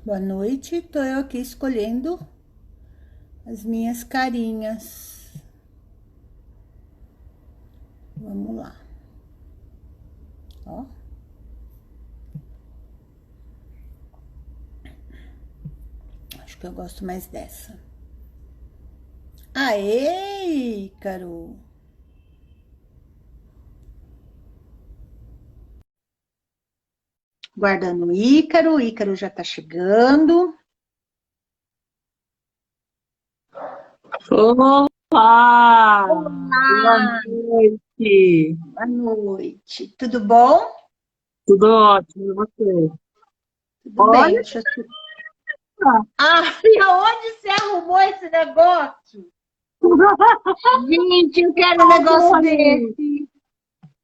Boa noite, tô eu aqui escolhendo as minhas carinhas. Vamos lá. Ó, acho que eu gosto mais dessa. Aê, Ícaro! Guardando o Ícaro já tá chegando. Olá! Boa Olá, noite! boa noite. Tudo bom? Tudo ótimo, e você? Tudo bem, Olha, deixa eu... Ah, e aonde você arrumou esse negócio? Gente, eu quero um negócio adorei! desse.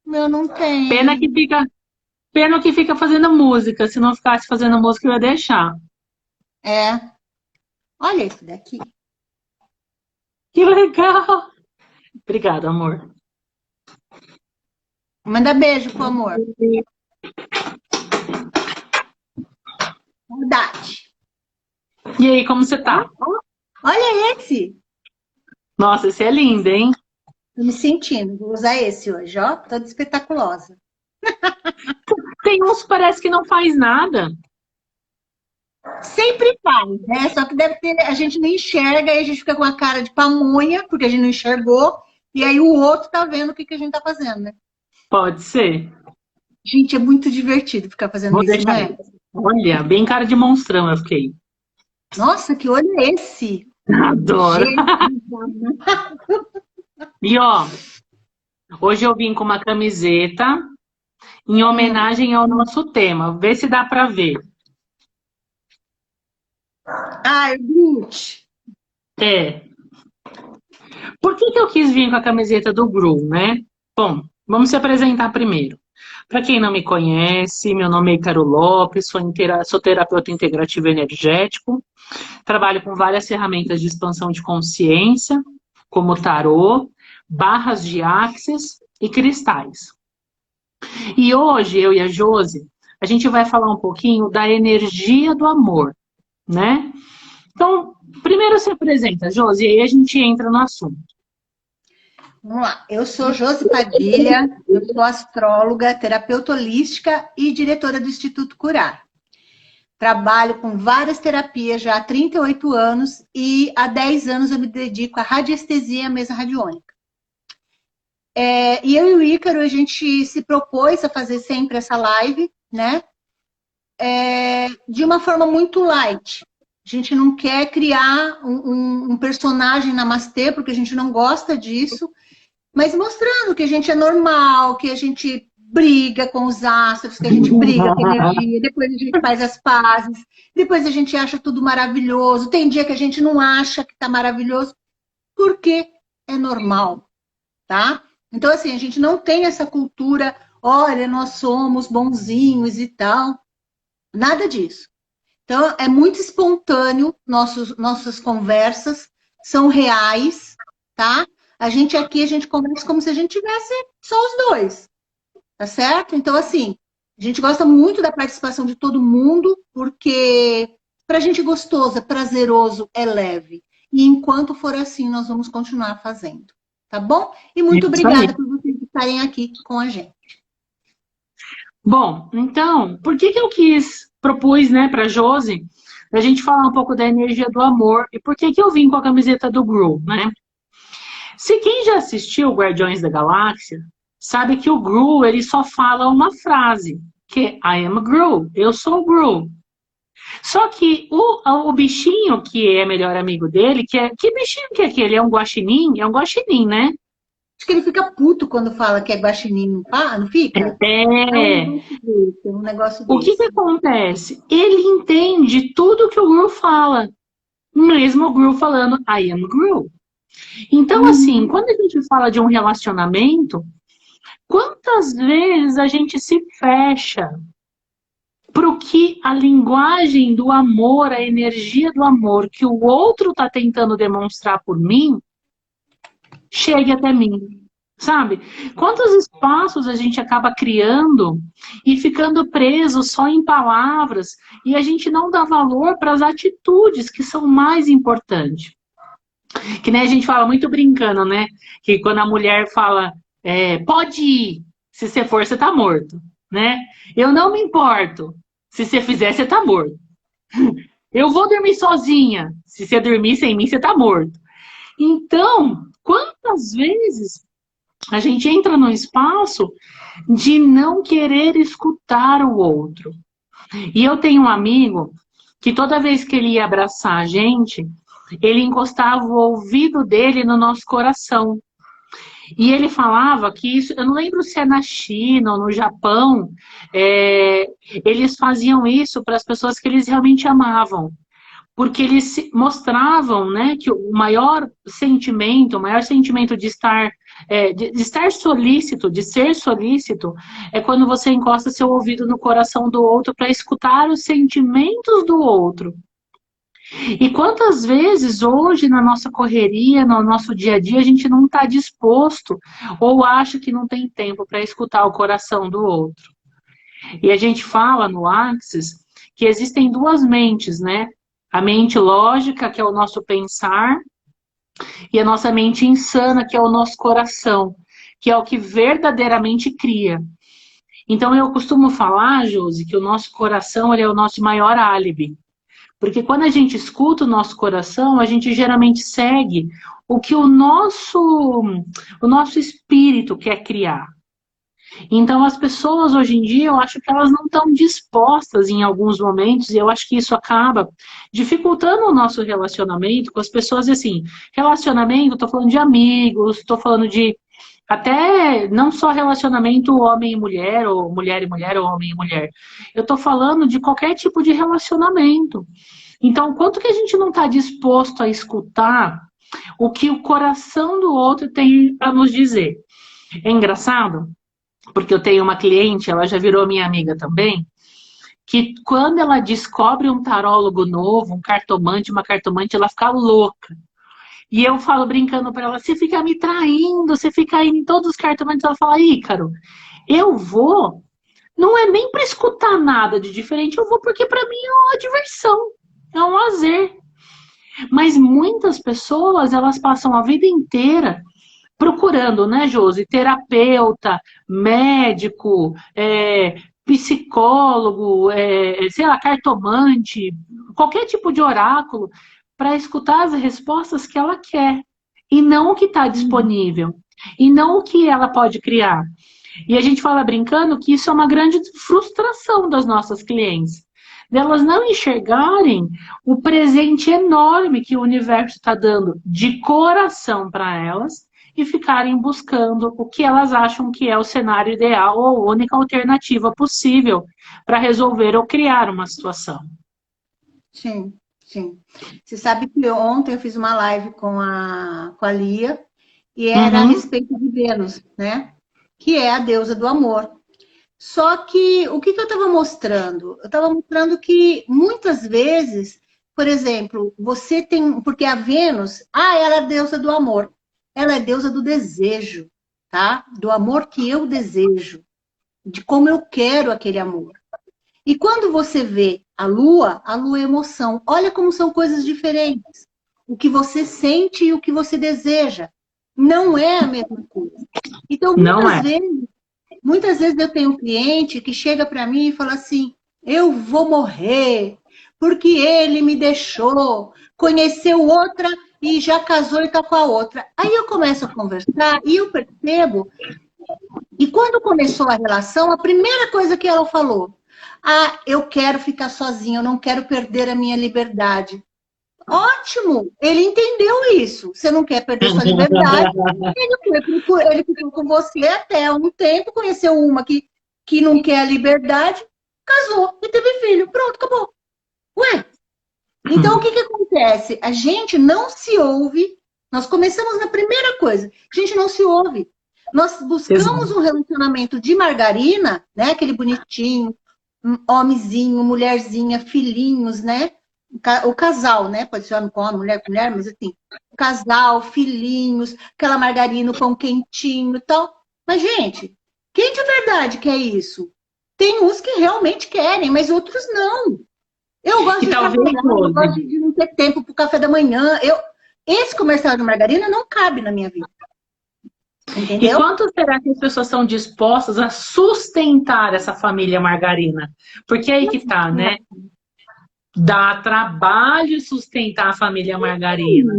Meu não Pena que tem. fica, pena que fica fazendo música. Se não ficasse fazendo música, eu ia deixar. É, olha esse daqui. Que legal! Obrigada, amor. Manda beijo pro amor. Saudade. E aí, como você Ó, tá? ó, olha esse. Nossa, esse é lindo, hein? Tô me sentindo. Vou usar esse hoje, ó. Toda espetaculosa. Tem uns que parece que não faz nada. Sempre faz, né? Só que deve ter. A gente não enxerga e a gente fica com a cara de pamonha, porque a gente não enxergou. E aí o outro tá vendo o que a gente tá fazendo, né? Pode ser. Gente, é muito divertido ficar fazendo Vou isso, não deixar ele. é? Olha, bem cara de monstrão eu fiquei. Nossa, que olho é esse? Adoro. Jesus. E ó, hoje eu vim com uma camiseta em Hum. homenagem ao nosso tema. Vê se dá para ver. Ai, Grinch. É. Por que que eu quis vir com a camiseta do Gru, né? Bom, vamos se apresentar primeiro. Para quem não me conhece, meu nome é Ícaro Lopes, sou terapeuta integrativo energético, trabalho com várias ferramentas de expansão de consciência, como tarô, barras de axis e cristais. E hoje, eu e a Josi, a gente vai falar um pouquinho da energia do amor, né? Então, primeiro se apresenta, Josi, e aí a gente entra no assunto. Vamos lá. Eu sou Josi Padilha, eu sou astróloga, terapeuta holística e diretora do Instituto Curar. Trabalho com várias terapias já há 38 anos e há 10 anos eu me dedico à radiestesia e à mesa radiônica. E eu e o Ícaro, a gente se propôs a fazer sempre essa live, né? De uma forma muito light. A gente não quer criar um personagem namastê, porque a gente não gosta disso, mas mostrando que a gente é normal, que a gente briga com os astros, que a gente briga com a energia, depois a gente faz as pazes, depois a gente acha tudo maravilhoso. Tem dia que a gente não acha que está maravilhoso, porque é normal, tá? Então, assim, a gente não tem essa cultura, olha, nós somos bonzinhos e tal, nada disso. Então, é muito espontâneo, nossas conversas são reais, tá? A gente aqui, a gente conversa como se a gente tivesse só os dois, tá certo? Então, assim, a gente gosta muito da participação de todo mundo, porque pra gente é gostoso, é prazeroso, é leve. E enquanto for assim, nós vamos continuar fazendo, tá bom? E muito Isso aí. obrigada por vocês estarem aqui com a gente. Bom, então, por que que eu propus, né, para Josi, a gente falar um pouco da energia do amor e por que que eu vim com a camiseta do Gru, né? Se quem já assistiu Guardiões da Galáxia, sabe que o Gru, ele só fala uma frase, que é I am Gru, eu sou o Gru. Só que o bichinho que é melhor amigo dele, que bichinho que é aquele? É um guaxinim? É um guaxinim, né? Acho que ele fica puto quando fala que é guaxinim, não fica? É um É. negócio desse, é um negócio O que que desse. acontece? Ele entende tudo que o Gru fala, mesmo o Gru falando I am Gru. Então, assim, Uhum. quando a gente fala de um relacionamento, quantas vezes a gente se fecha para o que a linguagem do amor, a energia do amor que o outro está tentando demonstrar por mim, chegue até mim. Sabe? Quantos espaços a gente acaba criando e ficando preso só em palavras e a gente não dá valor para as atitudes que são mais importantes. Que nem a gente fala muito brincando, né? Que quando a mulher fala, pode ir, se você for, você tá morto, né? Eu não me importo, se você fizer, você tá morto. Eu vou dormir sozinha, se você dormir sem mim, você tá morto. Então, quantas vezes a gente entra num espaço de não querer escutar o outro? E eu tenho um amigo que toda vez que ele ia abraçar a gente, ele encostava o ouvido dele no nosso coração. E ele falava que isso, eu não lembro se é na China ou no Japão, eles faziam isso para as pessoas que eles realmente amavam. Porque eles mostravam, né, que o maior sentimento de estar, de estar solícito, de ser solícito, é quando você encosta seu ouvido no coração do outro para escutar os sentimentos do outro. E quantas vezes hoje na nossa correria, no nosso dia a dia, a gente não está disposto ou acha que não tem tempo para escutar o coração do outro. E a gente fala no Axis que existem duas mentes, né? A mente lógica, que é o nosso pensar, e a nossa mente insana, que é o nosso coração, que é o que verdadeiramente cria. Então eu costumo falar, Josi, que o nosso coração ele é o nosso maior álibi. Porque quando a gente escuta o nosso coração, a gente geralmente segue o que o nosso espírito quer criar. Então, as pessoas hoje em dia, eu acho que elas não estão dispostas em alguns momentos, e eu acho que isso acaba dificultando o nosso relacionamento com as pessoas. Assim, relacionamento, estou falando de amigos, estou falando de até não só relacionamento homem e mulher, ou mulher, ou homem e mulher. Eu estou falando de qualquer tipo de relacionamento. Então, quanto que a gente não está disposto a escutar o que o coração do outro tem a nos dizer? É engraçado, porque eu tenho uma cliente, ela já virou minha amiga também, que quando ela descobre um tarólogo novo, um cartomante, uma cartomante, ela fica louca. E eu falo brincando para ela, você fica me traindo, você fica indo em todos os cartomantes. Ela fala, Ícaro, eu vou, não é nem para escutar nada de diferente, eu vou porque para mim é uma diversão, é um lazer. Mas muitas pessoas, elas passam a vida inteira procurando, né, Josi, terapeuta, médico, psicólogo, sei lá, cartomante, qualquer tipo de oráculo, para escutar as respostas que ela quer, e não o que está disponível, e não o que ela pode criar. E a gente fala brincando que isso é uma grande frustração das nossas clientes, delas não enxergarem o presente enorme que o universo está dando de coração para elas, e ficarem buscando o que elas acham que é o cenário ideal ou a única alternativa possível para resolver ou criar uma situação. Sim, sim. Você sabe que ontem eu fiz uma live com a Lia e era a respeito de Vênus, né? Que é a deusa do amor. Só que o que eu estava mostrando? Eu estava mostrando que muitas vezes, por exemplo, você tem. Porque a Vênus, ela é a deusa do amor. Ela é deusa do desejo, tá? Do amor que eu desejo, de como eu quero aquele amor. E quando você vê a lua é emoção. Olha como são coisas diferentes. O que você sente e o que você deseja não é a mesma coisa. Então, muitas vezes eu tenho um cliente que chega para mim e fala assim, eu vou morrer, porque ele me deixou, conheceu outra e já casou e está com a outra. Aí eu começo a conversar e eu percebo, e quando começou a relação, a primeira coisa que ela falou, eu quero ficar sozinha, eu não quero perder a minha liberdade. Ótimo, ele entendeu isso. Você não quer perder sua liberdade. Ele ficou com você até um tempo, conheceu uma que não quer a liberdade, casou e teve filho. Pronto, acabou. Ué, então o que acontece? A gente não se ouve. Nós começamos na primeira coisa. A gente não se ouve. Nós buscamos um relacionamento de margarina, né? Aquele bonitinho, homenzinho, mulherzinha, filhinhos, né? o casal, né? Pode ser homem com homem, mulher com mulher, mas assim, o casal, filhinhos, aquela margarina, o pão quentinho e tal. Mas, gente, quem de verdade quer isso? Tem uns que realmente querem, mas outros não. Eu gosto E de talvez, trabalhar, eu Rose, gosto de não ter tempo para o café da manhã. Esse comercial de margarina não cabe na minha vida. e Entendeu? quanto será que as pessoas são dispostas a sustentar essa família margarina? Porque é aí que tá, né? Dá trabalho sustentar a família margarina.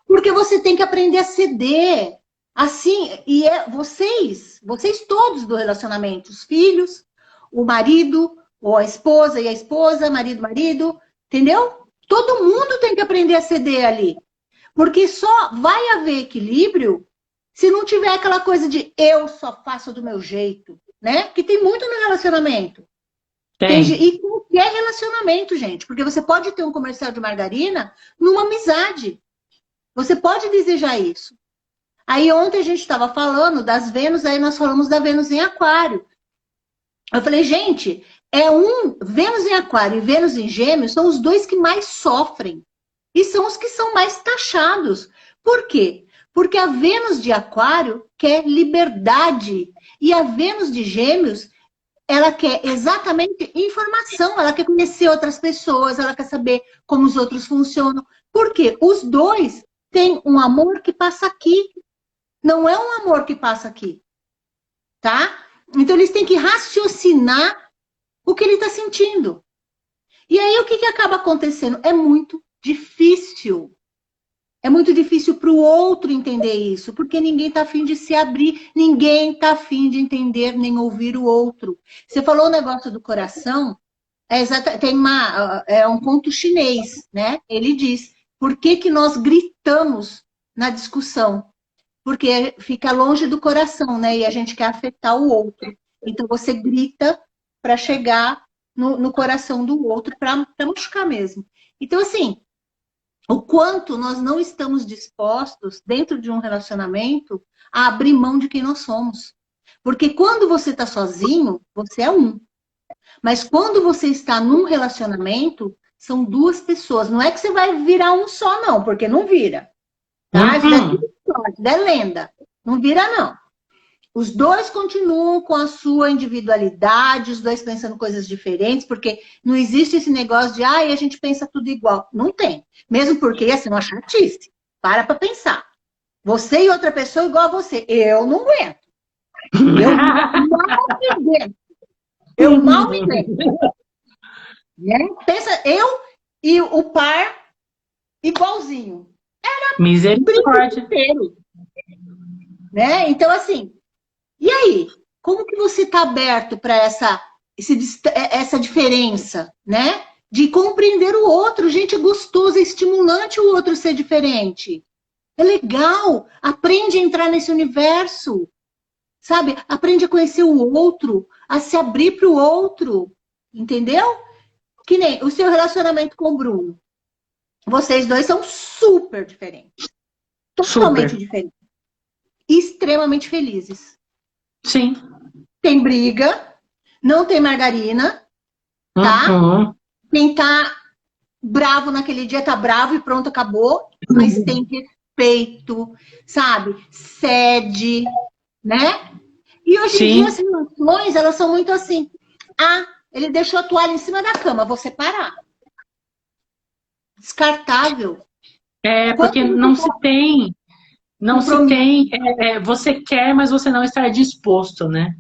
Porque você tem que aprender a ceder. Assim, e vocês todos do relacionamento, os filhos, o marido, ou a esposa e a esposa, marido, entendeu? Todo mundo tem que aprender a ceder ali. Porque só vai haver equilíbrio se não tiver aquela coisa de eu só faço do meu jeito, né? Que tem muito no relacionamento. Tem. E qualquer relacionamento, gente, porque você pode ter um comercial de margarina numa amizade. Você pode desejar isso. Aí ontem a gente estava falando das Vênus, aí nós falamos da Vênus em Aquário. Eu falei, gente, Vênus em Aquário e Vênus em Gêmeos são os dois que mais sofrem. E são os que são mais taxados. Por quê? Porque a Vênus de Aquário quer liberdade. E a Vênus de Gêmeos, ela quer exatamente informação. Ela quer conhecer outras pessoas, ela quer saber como os outros funcionam. Por quê? Os dois têm um amor que passa aqui. Não é um amor que passa aqui. Tá? Então, eles têm que raciocinar o que ele está sentindo. E aí, o que, que acaba acontecendo? É muito difícil. É muito difícil para o outro entender isso, porque ninguém está afim de se abrir, ninguém está afim de entender nem ouvir o outro. Você falou o negócio do coração, é um conto chinês, né? Ele diz, por que, que nós gritamos na discussão? Porque fica longe do coração, né? E a gente quer afetar o outro. Então você grita para chegar no coração do outro, para machucar mesmo. Então, assim, o quanto nós não estamos dispostos, dentro de um relacionamento, a abrir mão de quem nós somos. Porque quando você está sozinho, você é um. Mas quando você está num relacionamento, são duas pessoas. Não é que você vai virar um só, não, porque não vira. Tá? Isso é tudo história, isso é lenda. Não vira, não. Os dois continuam com a sua individualidade, os dois pensando coisas diferentes, porque não existe esse negócio de, a gente pensa tudo igual. Não tem. Mesmo porque ia ser uma chatice. Para pensar. Você e outra pessoa igual a você. Eu não aguento. Eu mal me aguento. Eu mal me aguento. Né? Pensa, eu e o par igualzinho. Misericórdia. Né? Então, assim, e aí? Como que você está aberto para essa diferença, né? De compreender o outro. Gente, é gostoso, é estimulante o outro ser diferente. É legal. Aprende a entrar nesse universo. Sabe? Aprende a conhecer o outro, a se abrir para o outro. Entendeu? Que nem o seu relacionamento com o Bruno. Vocês dois são super diferentes. Totalmente diferentes. Extremamente felizes. Sim. Tem briga, não tem margarina, tá? Uhum. Quem tá bravo naquele dia tá bravo e pronto, acabou. Mas tem respeito, sabe? Cede, né? E hoje em dia as relações, elas são muito assim. Ele deixou a toalha em cima da cama, vou separar. Descartável. Porque não se tem. Não se tem. Você quer, mas você não está disposto, né?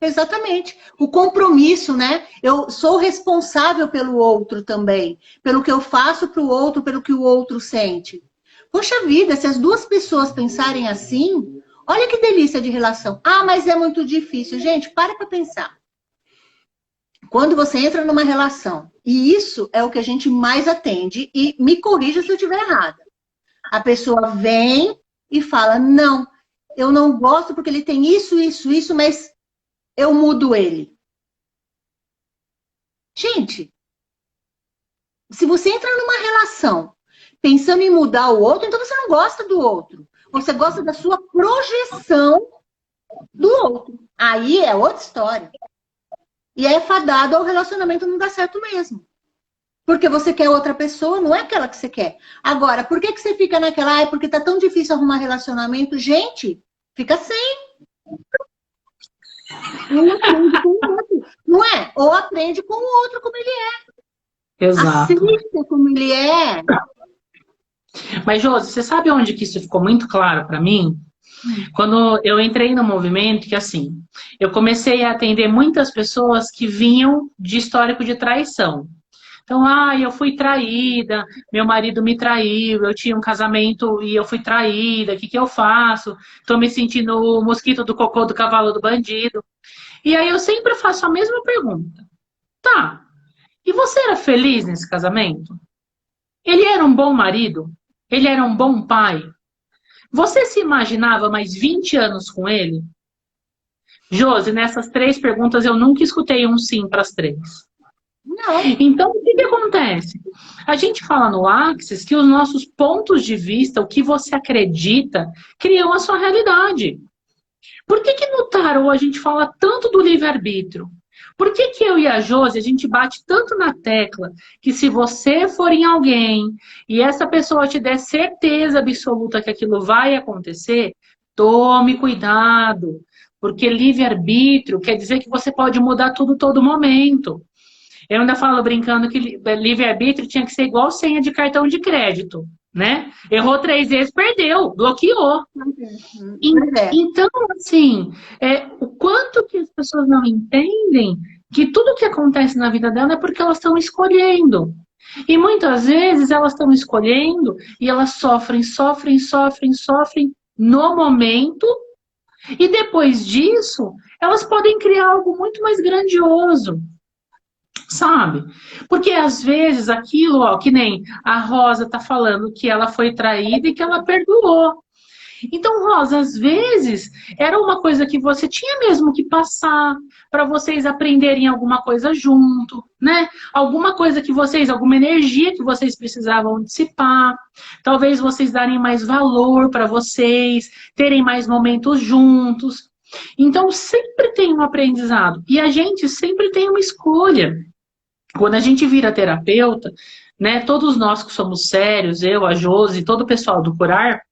Exatamente. O compromisso, né? Eu sou responsável pelo outro também. Pelo que eu faço para o outro, pelo que o outro sente. Poxa vida, se as duas pessoas pensarem assim, olha que delícia de relação. Mas é muito difícil. Gente, para pensar. Quando você entra numa relação, e isso é o que a gente mais atende, e me corrija se eu estiver errada. A pessoa vem e fala, não, eu não gosto porque ele tem isso, mas eu mudo ele. Gente, se você entra numa relação pensando em mudar o outro, então você não gosta do outro. Você gosta da sua projeção do outro. Aí é outra história. E é fadado ao relacionamento não dar certo mesmo. Porque você quer outra pessoa, não é aquela que você quer. Agora, por que você fica naquela, ai, porque tá tão difícil arrumar relacionamento? Gente, fica sem. Ou aprende com o outro, não é? Ou aprende com o outro como ele é. Exato. Aceita como ele é. Mas, Josi, você sabe onde que isso ficou muito claro para mim? Quando eu entrei no movimento, que assim, eu comecei a atender muitas pessoas que vinham de histórico de traição. Então, eu fui traída, meu marido me traiu, eu tinha um casamento e eu fui traída, o que eu faço? Tô me sentindo o mosquito do cocô do cavalo do bandido. E aí eu sempre faço a mesma pergunta. Tá, e você era feliz nesse casamento? Ele era um bom marido? Ele era um bom pai? Você se imaginava mais 20 anos com ele? Josi, nessas 3 perguntas eu nunca escutei um sim para as 3. Não. Então, o que acontece? A gente fala no Axis que os nossos pontos de vista, o que você acredita, criam a sua realidade. Por que no tarô a gente fala tanto do livre-arbítrio? Por que eu e a Josi, a gente bate tanto na tecla que se você for em alguém e essa pessoa te der certeza absoluta que aquilo vai acontecer, tome cuidado. Porque livre-arbítrio quer dizer que você pode mudar tudo todo momento. Eu ainda falo brincando que livre-arbítrio tinha que ser igual senha de cartão de crédito, né? Errou 3 vezes, perdeu, bloqueou. Então, assim, o quanto que as pessoas não entendem que tudo que acontece na vida dela é porque elas estão escolhendo. E muitas vezes elas estão escolhendo e elas sofrem no momento. E depois disso, elas podem criar algo muito mais grandioso. Sabe? Porque às vezes aquilo, ó, que nem a Rosa tá falando que ela foi traída e que ela perdoou. Então, Rosa, às vezes era uma coisa que você tinha mesmo que passar para vocês aprenderem alguma coisa junto, né? Alguma coisa que vocês, alguma energia que vocês precisavam dissipar. Talvez vocês darem mais valor para vocês, terem mais momentos juntos. Então, sempre tem um aprendizado. E a gente sempre tem uma escolha. Quando a gente vira terapeuta, né, todos nós que somos sérios, eu, a Josi, todo o pessoal do Curar,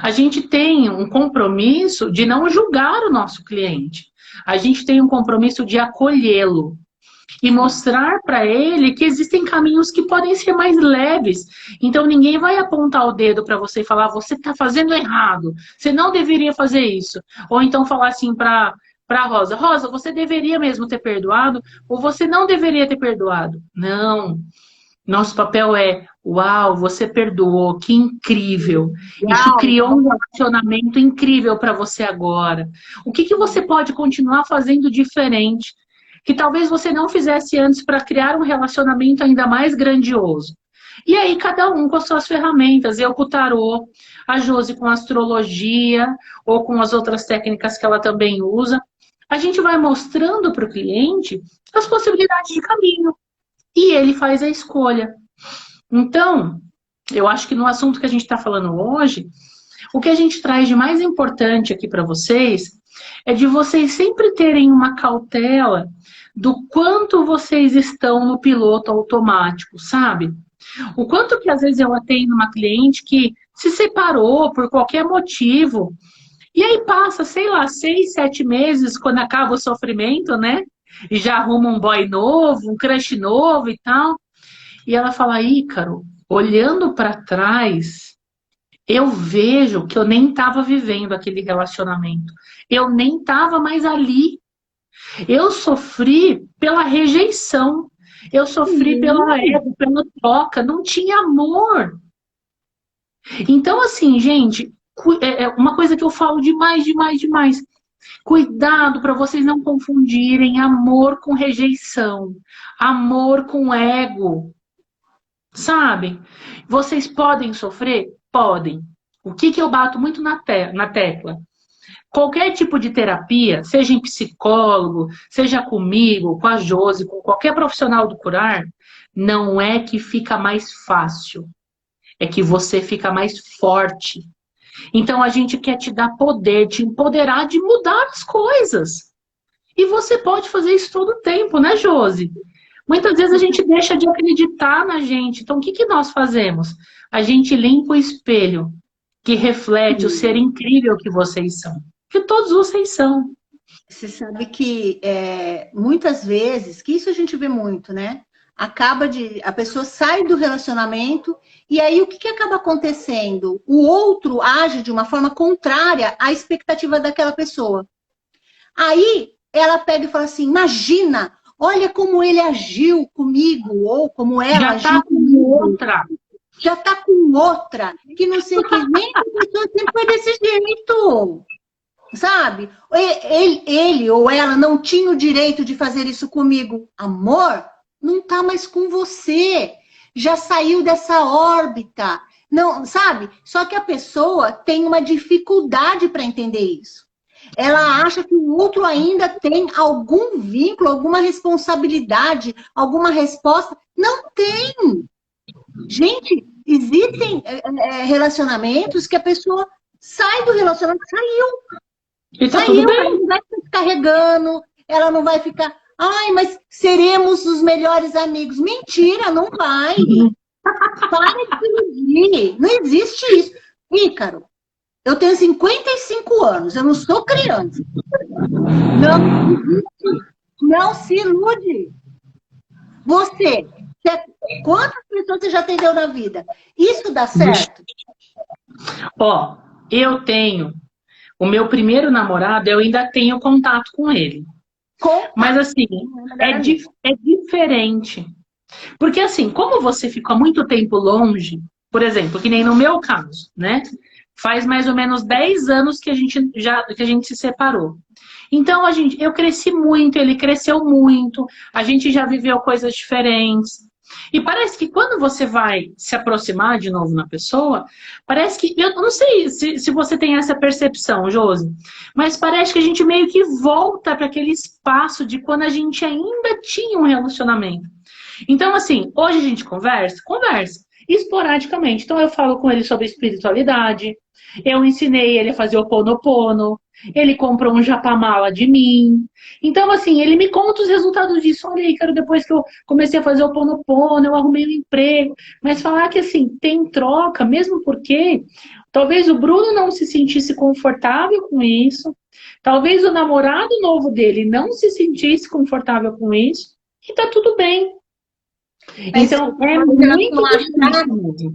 a gente tem um compromisso de não julgar o nosso cliente. A gente tem um compromisso de acolhê-lo e mostrar para ele que existem caminhos que podem ser mais leves. Então ninguém vai apontar o dedo para você e falar, você está fazendo errado, você não deveria fazer isso. Ou então falar assim para Rosa, Rosa, você deveria mesmo ter perdoado ou você não deveria ter perdoado. Não. Nosso papel é, uau, você perdoou, que incrível. Isso criou um relacionamento incrível para você agora. O que você pode continuar fazendo diferente? Que talvez você não fizesse antes para criar um relacionamento ainda mais grandioso. E aí, cada um com as suas ferramentas. Eu com o tarô, a Josi com a astrologia, ou com as outras técnicas que ela também usa. A gente vai mostrando para o cliente as possibilidades de caminho. E ele faz a escolha. Então, eu acho que no assunto que a gente está falando hoje, o que a gente traz de mais importante aqui para vocês é de vocês sempre terem uma cautela do quanto vocês estão no piloto automático, sabe? O quanto que às vezes eu atendo uma cliente que se separou por qualquer motivo, e aí passa, sei lá, 6, 7 meses, quando acaba o sofrimento, né? E já arruma um boy novo, um crush novo e tal. E ela fala, Ícaro, olhando para trás, eu vejo que eu nem estava vivendo aquele relacionamento. Eu nem estava mais ali. Eu sofri pela rejeição. Eu sofri pela ego, pela troca. Não tinha amor. Então, assim, gente, é uma coisa que eu falo demais. Cuidado para vocês não confundirem amor com rejeição, amor com ego, sabe? Vocês podem sofrer? Podem. O que eu bato muito na tecla? Qualquer tipo de terapia, seja em psicólogo, seja comigo, com a Josi, com qualquer profissional do Curar, não é que fica mais fácil, é que você fica mais forte. Então a gente quer te dar poder, te empoderar de mudar as coisas. E você pode fazer isso todo o tempo, né, Josi? Muitas vezes a gente deixa de acreditar na gente. Então, o que que nós fazemos? A gente limpa o espelho que reflete o ser incrível que vocês são. Que todos vocês são. Você sabe que muitas vezes, que isso a gente vê muito, né? A pessoa sai do relacionamento e aí o que, que acaba acontecendo? O outro age de uma forma contrária à expectativa daquela pessoa. Aí ela pega e fala assim, imagina, olha como ele agiu comigo, ou como ela agiu comigo. Outra. Já tá com outra, que não sei o que, nem a pessoa sempre foi desse jeito. Sabe? Ele ou ela não tinha o direito de fazer isso comigo. Amor, não tá mais com você. Já saiu dessa órbita. Não, sabe? Só que a pessoa tem uma dificuldade para entender isso. Ela acha que o outro ainda tem algum vínculo, alguma responsabilidade, alguma resposta. Não tem. Gente, existem relacionamentos que a pessoa sai do relacionamento, saiu. E tá tudo bem. Ela não vai ficar carregando, ela não vai ficar, ai, mas seremos os melhores amigos. Mentira, não vai. Para de se iludir. Não existe isso. Ícaro, eu tenho 55 anos, eu não sou criança. Não se ilude. Quantas pessoas você já atendeu na vida? Isso dá certo? Ó, eu tenho o meu primeiro namorado, eu ainda tenho contato com ele. Mas assim, é diferente. Porque assim, como você ficou muito tempo longe, por exemplo, que nem no meu caso, né? Faz mais ou menos 10 anos que a gente se separou. Então, eu cresci muito, ele cresceu muito, a gente já viveu coisas diferentes. E parece que quando você vai se aproximar de novo na pessoa, parece que... Eu não sei se você tem essa percepção, Josi, mas parece que a gente meio que volta para aquele espaço de quando a gente ainda tinha um relacionamento. Então, assim, hoje a gente conversa esporadicamente. Então, eu falo com ele sobre espiritualidade, eu ensinei ele a fazer o Ho'oponopono, ele comprou um japamala de mim. Então, assim, ele me conta os resultados disso. Olha aí, cara, depois que eu comecei a fazer o Ho'oponopono, eu arrumei um emprego. Mas falar que, assim, tem troca, mesmo porque talvez o Bruno não se sentisse confortável com isso, talvez o namorado novo dele não se sentisse confortável com isso, e tá tudo bem. Mas então, é muito difícil.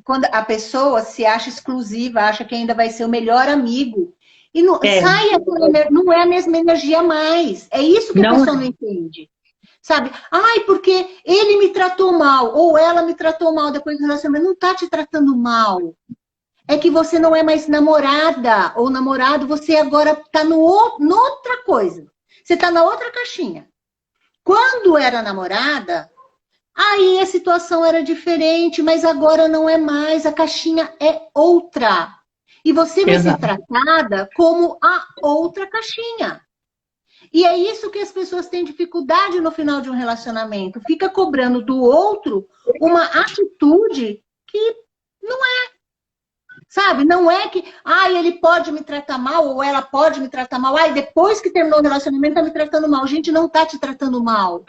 Quando a pessoa se acha exclusiva, acha que ainda vai ser o melhor amigo. E não, não é a mesma energia mais. É isso que a pessoa não entende. Sabe? Ai, porque ele me tratou mal, ou ela me tratou mal depois do relacionamento. Não está te tratando mal. É que você não é mais namorada ou namorado, você agora está noutra coisa. Você está na outra caixinha. Quando era namorada, aí a situação era diferente, mas agora não é mais, a caixinha é outra. E você vai ser tratada como a outra caixinha. E é isso que as pessoas têm dificuldade no final de um relacionamento. Fica cobrando do outro uma atitude que não é. Sabe? Não é que, ele pode me tratar mal, ou ela pode me tratar mal. Depois que terminou o relacionamento, tá me tratando mal. Gente, não tá te tratando mal.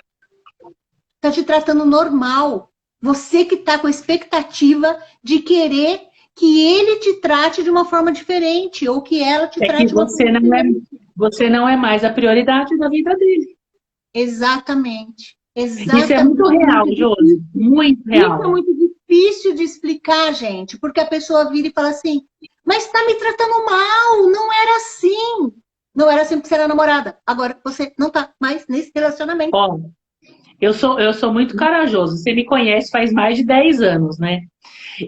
Tá te tratando normal. Você que tá com a expectativa de querer que ele te trate de uma forma diferente, ou que ela te trate de uma forma diferente. Você não é mais a prioridade da vida dele. Exatamente. Isso é muito real, Josi. Muito real. Isso é muito difícil de explicar, gente, porque a pessoa vira e fala assim, mas tá me tratando mal, não era assim. Não era assim porque você era namorada. Agora você não tá mais nesse relacionamento. Bom, eu sou muito corajoso. Você me conhece faz mais de 10 anos, né?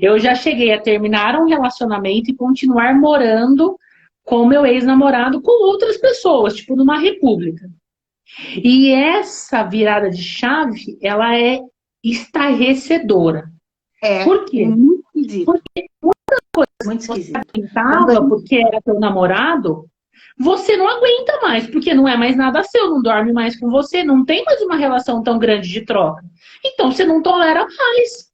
Eu já cheguei a terminar um relacionamento e continuar morando com meu ex-namorado com outras pessoas, tipo numa república. E essa virada de chave, ela é estarrecedora. Por quê? Muito esquisito. Porque muitas coisas muito esquisito. Você tentava porque era teu namorado, você não aguenta mais, porque não é mais nada seu, não dorme mais com você, não tem mais uma relação tão grande de troca. Então você não tolera mais.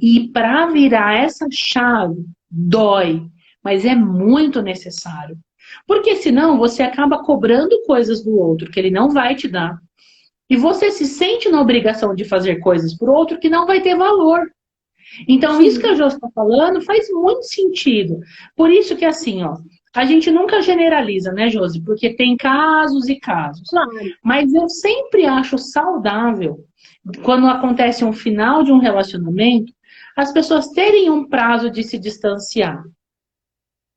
E para virar essa chave, dói, mas é muito necessário. Porque senão você acaba cobrando coisas do outro que ele não vai te dar. E você se sente na obrigação de fazer coisas por outro que não vai ter valor. Então, isso que a Jo está falando faz muito sentido. Por isso que, assim, ó, a gente nunca generaliza, né, Josi? Porque tem casos e casos. Claro. Mas eu sempre acho saudável, quando acontece um final de um relacionamento, as pessoas terem um prazo de se distanciar.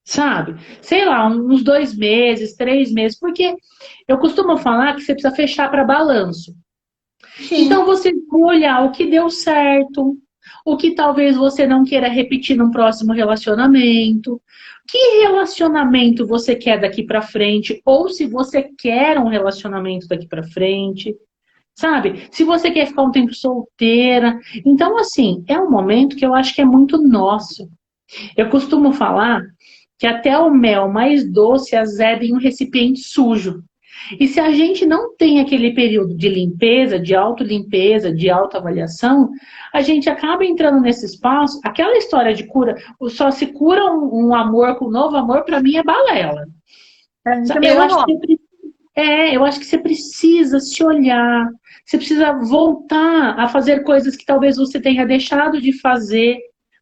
Sabe? Sei lá, uns 2 meses, 3 meses, porque eu costumo falar que você precisa fechar para balanço. Então, Sim. você vai olhar o que deu certo, o que talvez você não queira repetir num próximo relacionamento. Que relacionamento você quer daqui para frente? Ou se você quer um relacionamento daqui para frente, sabe? Se você quer ficar um tempo solteira. Então, assim, é um momento que eu acho que é muito nosso. Eu costumo falar que até o mel mais doce azeda em um recipiente sujo. E se a gente não tem aquele período de limpeza, de autolimpeza, de autoavaliação, a gente acaba entrando nesse espaço. Aquela história de cura, só se cura um amor com um novo amor, para mim é balela. Também Eu não acho que gosto. eu acho que você precisa se olhar, você precisa voltar a fazer coisas que talvez você tenha deixado de fazer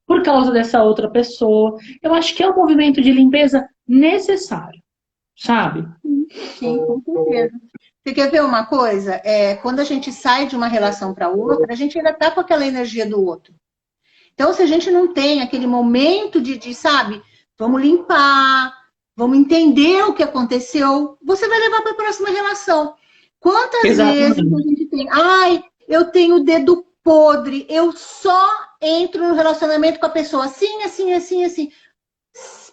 por causa dessa outra pessoa. Eu acho que é um movimento de limpeza necessário, sabe? Sim, com certeza. Você quer ver uma coisa? Quando a gente sai de uma relação para outra, a gente ainda está com aquela energia do outro. Então, se a gente não tem aquele momento sabe, vamos limpar, vamos entender o que aconteceu, você vai levar para a próxima relação. Quantas vezes a Exatamente. gente tem, ai, eu tenho o dedo podre, eu só entro no relacionamento com a pessoa assim, assim, assim, assim.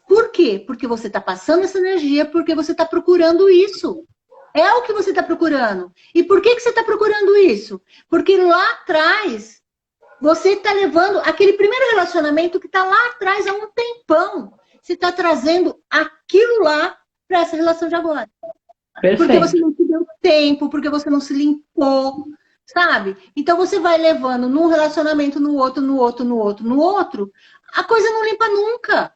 Por quê? Porque você está passando essa energia, porque você está procurando isso. É o que você está procurando. E por que você está procurando isso? Porque lá atrás você está levando aquele primeiro relacionamento que está lá atrás há um tempão. Você está trazendo aquilo lá para essa relação de agora. Porque você Perfeito. não se deu tempo, porque você não se limpou, sabe? Então você vai levando num relacionamento, no outro, no outro, no outro, no outro, a coisa não limpa nunca.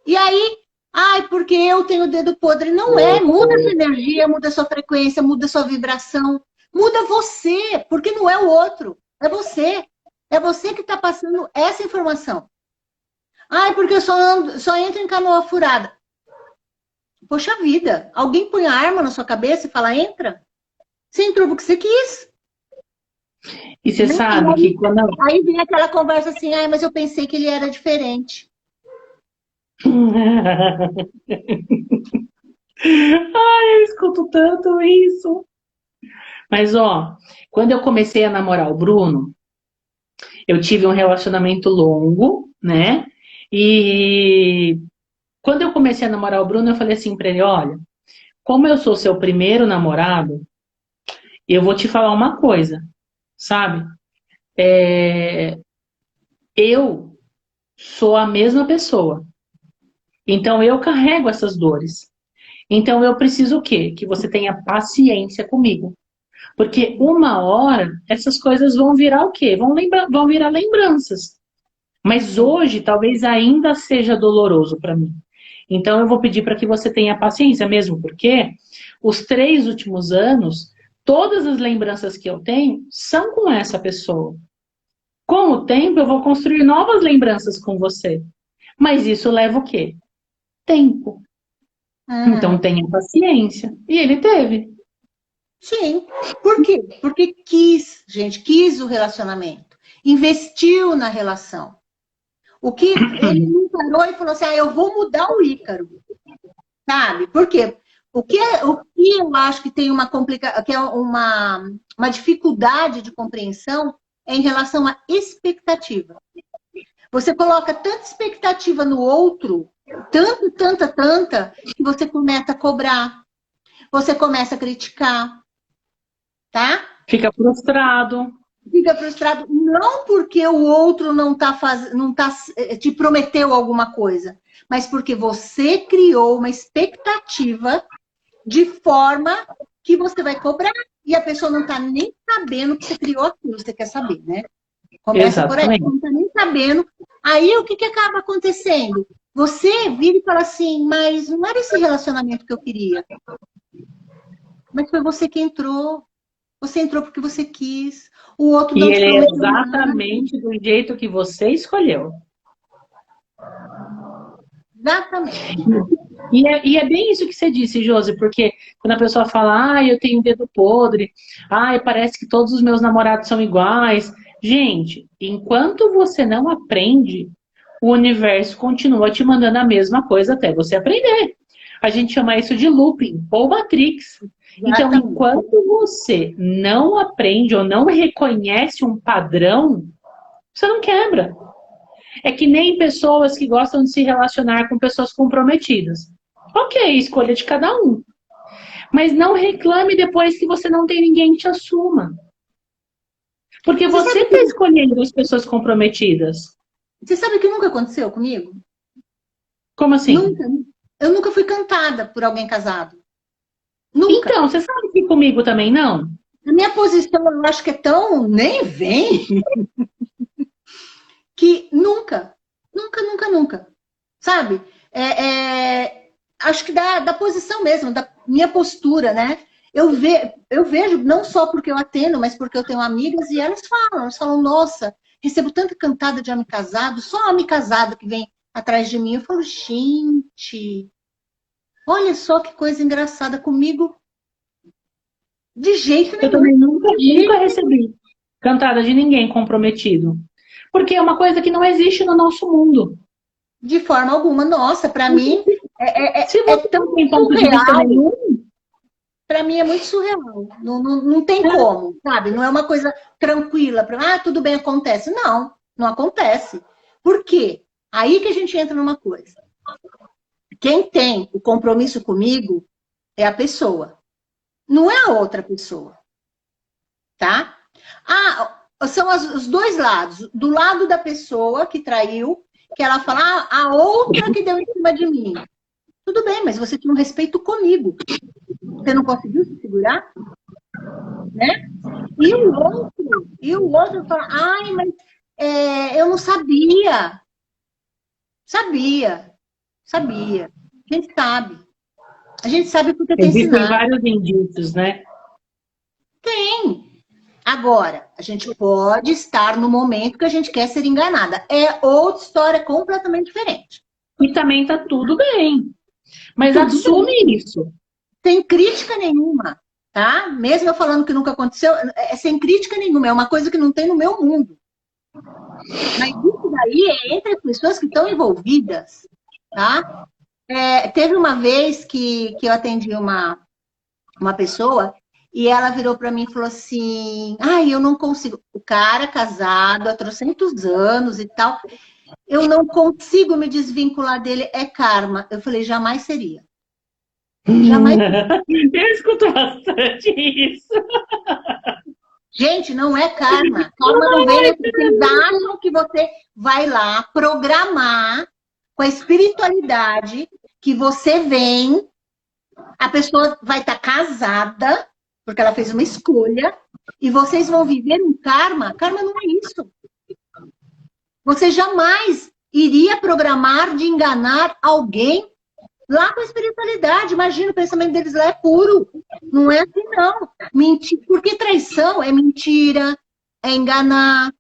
E aí, ai, porque eu tenho o dedo podre. Não é, muda essa energia, muda a sua frequência, muda a sua vibração. Muda você, porque não é o outro, é você. É você que está passando essa informação. Ai, porque eu só entro em canoa furada. Poxa vida, alguém põe a arma na sua cabeça e fala, entra? Você entrou porque você quis. E você Né? sabe que quando. Aí vem aquela conversa assim, ai, mas eu pensei que ele era diferente. Ai, eu escuto tanto isso. Mas, ó, quando eu comecei a namorar o Bruno, eu tive um relacionamento longo, né? E quando eu comecei a namorar o Bruno, eu falei assim pra ele: olha, como eu sou seu primeiro namorado, eu vou te falar uma coisa, sabe? Eu sou a mesma pessoa. Então eu carrego essas dores. Então eu preciso o quê? Que você tenha paciência comigo. Porque uma hora essas coisas vão virar o quê? Vão virar lembranças. Mas hoje talvez ainda seja doloroso para mim. Então eu vou pedir para que você tenha paciência mesmo, porque os 3 últimos anos, todas as lembranças que eu tenho são com essa pessoa. Com o tempo eu vou construir novas lembranças com você. Mas isso leva o quê? Tempo. Então Uhum. tenha paciência. E ele teve. Sim. Por quê? Porque quis, gente, quis o relacionamento. Investiu na relação. O que ele não parou e falou assim: ah, eu vou mudar o Ícaro, sabe? Por quê? O que eu acho que tem que é uma dificuldade de compreensão é em relação à expectativa. Você coloca tanta expectativa no outro, tanto, tanta, tanta, que você começa a cobrar, você começa a criticar, tá? Fica frustrado. Fica frustrado não porque o outro não tá te prometeu alguma coisa, mas porque você criou uma expectativa de forma que você vai cobrar e a pessoa não está nem sabendo que você criou aquilo, você quer saber, né? Começa por aí, Exatamente. não está nem sabendo. Aí o que acaba acontecendo? Você vira e fala assim, mas não era esse relacionamento que eu queria. Mas foi você que entrou. Você entrou porque você quis. O outro E não te ele é prometeu nada. exatamente do jeito que você escolheu. Exatamente. E é bem isso que você disse, Josi, porque quando a pessoa fala, eu tenho dedo podre, parece que todos os meus namorados são iguais. Gente, enquanto você não aprende, o universo continua te mandando a mesma coisa até você aprender. A gente chama isso de looping ou matrix. Então, Exatamente. enquanto você não aprende ou não reconhece um padrão, você não quebra. É que nem pessoas que gostam de se relacionar com pessoas comprometidas. Ok, escolha de cada um. Mas não reclame depois que você não tem ninguém que te assuma. Porque você está escolhendo as pessoas comprometidas. Você sabe que nunca aconteceu comigo? Como assim? Nunca. Eu nunca fui cantada por alguém casado. Nunca. Então, você sabe que comigo também não? A minha posição, eu acho que é tão nem vem que nunca, nunca, nunca, nunca. Sabe? Acho que da posição mesmo, da minha postura, né? Eu vejo, não só porque eu atendo, mas porque eu tenho amigas e elas falam, nossa, recebo tanta cantada de homem casado, só homem casado que vem atrás de mim. Eu falo, gente, olha só que coisa engraçada comigo. De jeito nenhum. Eu também nunca recebi cantada de ninguém comprometido. Porque é uma coisa que não existe no nosso mundo. De forma alguma. Nossa, para mim Se você tão não tem ponto de vista surreal. nenhum, Para mim é muito surreal. Não tem como, sabe? Não é uma coisa tranquila. Tudo bem, acontece. Não, não acontece. Por quê? Aí que a gente entra numa coisa. Quem tem o compromisso comigo é a pessoa. Não é a outra pessoa. Tá? São os dois lados. Do lado da pessoa que traiu, que ela fala, a outra que deu em cima de mim. Tudo bem, mas você tinha um respeito comigo. Você não conseguiu se segurar? Né? E o outro fala, mas eu não sabia. Sabia. A gente sabe. A gente sabe porque tem existem ensinado. vários indícios, né? Tem. Agora, a gente pode estar no momento que a gente quer ser enganada. É outra história completamente diferente. E também tá tudo bem. Mas tudo assume bem. isso. Sem crítica nenhuma, tá? Mesmo eu falando que nunca aconteceu, é sem crítica nenhuma. É uma coisa que não tem no meu mundo. Mas isso daí é entre as pessoas que estão envolvidas, tá? Teve uma vez que eu atendi uma pessoa e ela virou para mim e falou assim, eu não consigo. O cara casado há trocentos anos e tal, eu não consigo me desvincular dele, é karma. Eu falei, jamais seria. Jamais seria. Eu escuto bastante isso. Gente, não é karma. Karma não vem. Vocês acham que você vai lá programar com a espiritualidade que você vem, a pessoa vai estar casada, porque ela fez uma escolha, e vocês vão viver um karma. Karma não é isso. Você jamais iria programar de enganar alguém lá com a espiritualidade. Imagina, o pensamento deles lá é puro. Não é assim, não. Porque traição é mentira, é enganar,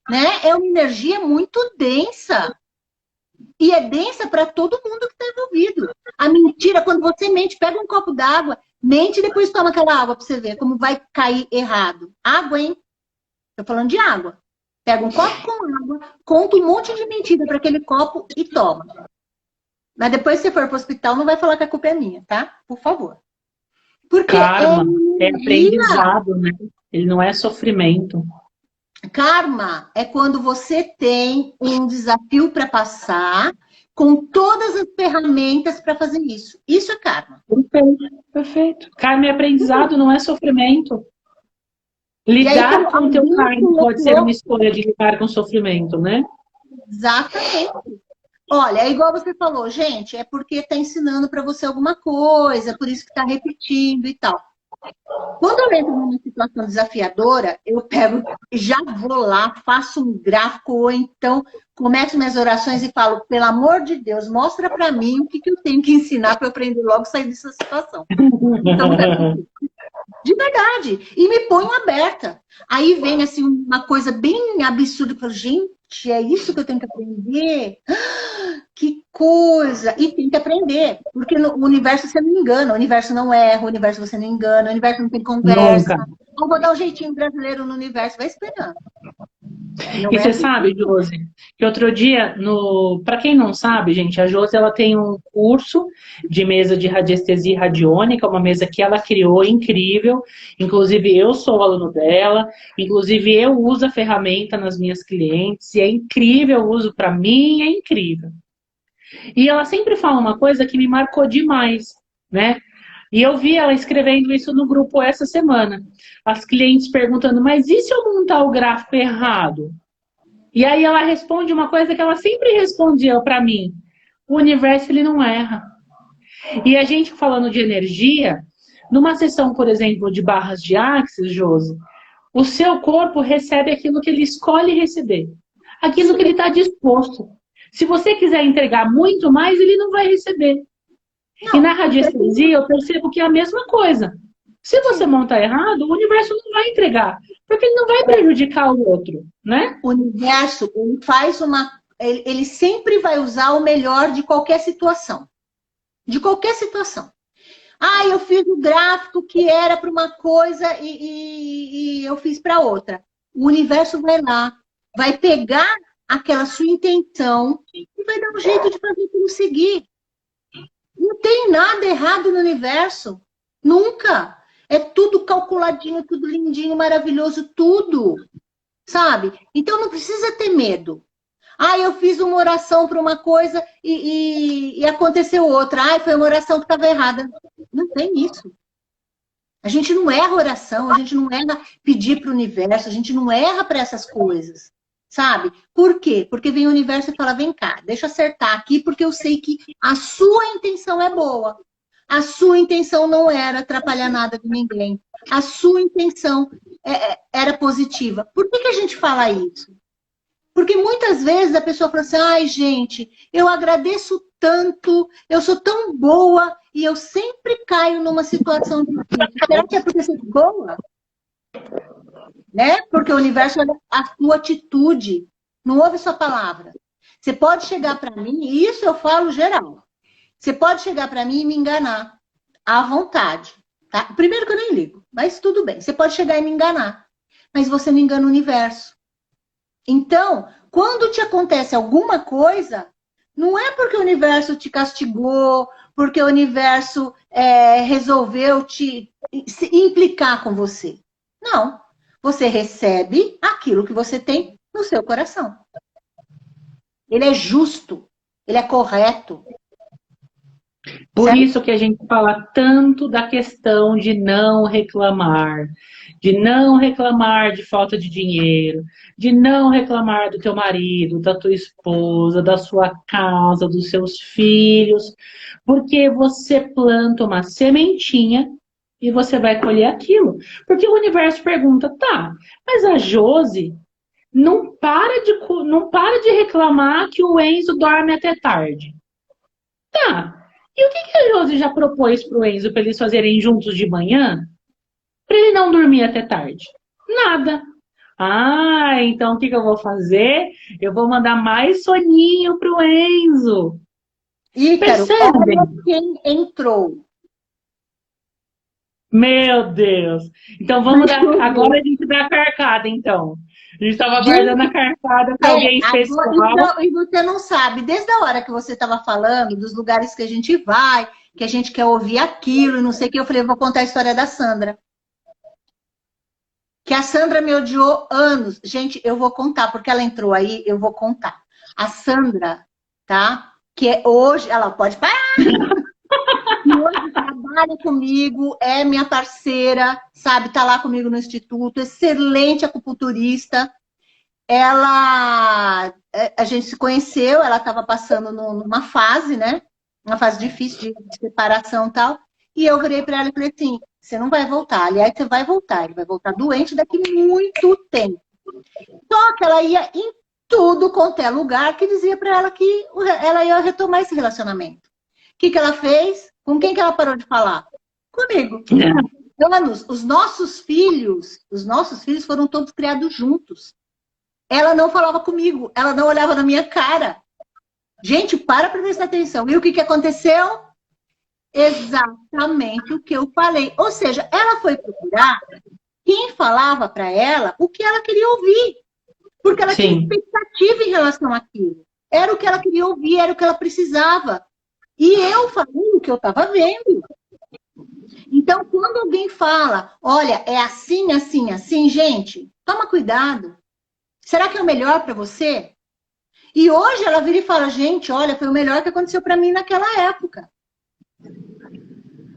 né? É uma energia muito densa. E é densa para todo mundo que está envolvido. A mentira, quando você mente, pega um copo d'água, mente e depois toma aquela água para você ver como vai cair errado. Água, hein? Estou falando de água. Pega um copo com água, conta um monte de mentira para aquele copo e toma. Mas depois, se for para o hospital, não vai falar que a culpa é minha, tá? Por favor. Porque karma é aprendizado, né? Ele não é sofrimento. Karma é quando você tem um desafio para passar com todas as ferramentas para fazer isso. Isso é karma. Perfeito. Karma é aprendizado, não é sofrimento. Lidar com o teu karma pode ser uma escolha de lidar com sofrimento, né? Exatamente. Olha, é igual você falou, gente, é porque está ensinando para você alguma coisa, por isso que está repetindo e tal. Quando eu entro numa situação desafiadora, eu pego, já vou lá, faço um gráfico, ou então começo minhas orações e falo, pelo amor de Deus, mostra para mim o que eu tenho que ensinar para eu aprender logo a sair dessa situação. Então, De verdade. E me ponho aberta. Aí vem, assim, uma coisa bem absurda. Eu falo, gente, é isso que eu tenho que aprender? Que coisa! E tem que aprender. Porque no universo você não engana. O universo não erra. O universo você não engana. O universo não tem conversa. Nunca. Eu vou dar um jeitinho brasileiro no universo. Vai esperando. Não E é você assim. sabe, Josi, que outro dia, para quem não sabe, gente, a Josi ela tem um curso de mesa de radiestesia radiônica, uma mesa que ela criou incrível. Inclusive, eu sou aluno dela, inclusive eu uso a ferramenta nas minhas clientes, e é incrível, eu uso para mim, é incrível. E ela sempre fala uma coisa que me marcou demais, né? E eu vi ela escrevendo isso no grupo essa semana. As clientes perguntando, mas e se eu montar o gráfico errado? E aí ela responde uma coisa que ela sempre respondia para mim. O universo, ele não erra. E a gente falando de energia, numa sessão, por exemplo, de barras de Axis, Josi, o seu corpo recebe aquilo que ele escolhe receber. Aquilo que ele está disposto. Se você quiser entregar muito mais, ele não vai receber. E na radiestesia eu percebo que é a mesma coisa. Se você montar errado, o universo não vai entregar, porque ele não vai prejudicar o outro, né? O universo, ele faz uma... Ele sempre vai usar o melhor de qualquer situação. De qualquer situação. Ah, eu fiz o gráfico que era para uma coisa e eu fiz para outra. O universo vai lá, vai pegar aquela sua intenção e vai dar um jeito de fazer aquilo seguir. Não tem nada errado no universo. Nunca. É tudo calculadinho, tudo lindinho, maravilhoso, tudo. Sabe? Então não precisa ter medo. Ah, eu fiz uma oração para uma coisa e aconteceu outra. Ah, foi uma oração que estava errada. Não tem isso. A gente não erra oração, a gente não erra pedir para o universo, a gente não erra para essas coisas. Sabe? Por quê? Porque vem o universo e fala, vem cá, deixa eu acertar aqui, porque eu sei que a sua intenção é boa. A sua intenção não era atrapalhar nada de ninguém. A sua intenção era positiva. Por que a gente fala isso? Porque muitas vezes a pessoa fala assim, ai, gente, eu agradeço tanto, eu sou tão boa e eu sempre caio numa situação difícil. Será que é porque você é boa? Né? Porque o universo olha a sua atitude, não ouve sua palavra. Você pode chegar para mim, e isso eu falo geral, você pode chegar para mim e me enganar, à vontade. Tá? Primeiro que eu nem ligo, mas tudo bem. Você pode chegar e me enganar, mas você não engana o universo. Então, quando te acontece alguma coisa, não é porque o universo te castigou, porque o universo resolveu se implicar com você. Não. Você recebe aquilo que você tem no seu coração. Ele é justo, ele é correto. Por Certo? isso que a gente fala tanto da questão de não reclamar. De não reclamar de falta de dinheiro, de não reclamar do teu marido, da tua esposa, da sua casa, dos seus filhos, porque você planta uma sementinha e você vai colher aquilo. Porque o universo pergunta, tá, mas a Josi não para de reclamar que o Enzo dorme até tarde. Tá, e o que a Josi já propôs pro Enzo para eles fazerem juntos de manhã? Para ele não dormir até tarde? Nada. Ah, então o que eu vou fazer? Eu vou mandar mais soninho pro Enzo. Ícaro, Percebem? olha quem entrou. Meu Deus. Então vamos dar. Agora a gente dá a carcada, então. A gente estava guardando a carcada para alguém especial. Então, e você não sabe, desde a hora que você estava falando, dos lugares que a gente vai, que a gente quer ouvir aquilo, e não sei o que, eu falei, eu vou contar a história da Sandra. Que a Sandra me odiou anos. Gente, eu vou contar, porque ela entrou aí, eu vou contar. A Sandra, tá? Que hoje, ela pode parar. E hoje trabalha comigo, é minha parceira, sabe? Tá lá comigo no instituto, excelente acupunturista. A gente se conheceu, ela estava passando numa fase, né? Uma fase difícil de separação e tal. E eu virei para ela e falei assim, você não vai voltar. Aliás, você vai voltar. Ele vai voltar doente daqui muito tempo. Só que ela ia em tudo quanto é lugar que dizia para ela que ela ia retomar esse relacionamento. O que ela fez? Com quem que ela parou de falar? Comigo. anos, os nossos filhos foram todos criados juntos. Ela não falava comigo, ela não olhava na minha cara. Gente, para prestar atenção. E o que aconteceu? Exatamente o que eu falei. Ou seja, ela foi procurar quem falava para ela o que ela queria ouvir. Porque ela tinha expectativa em relação àquilo. Era o que ela queria ouvir, era o que ela precisava. E eu falei o que eu estava vendo. Então, quando alguém fala, olha, é assim, assim, assim, gente, toma cuidado. Será que é o melhor para você? E hoje ela vira e fala, gente, olha, foi o melhor que aconteceu para mim naquela época.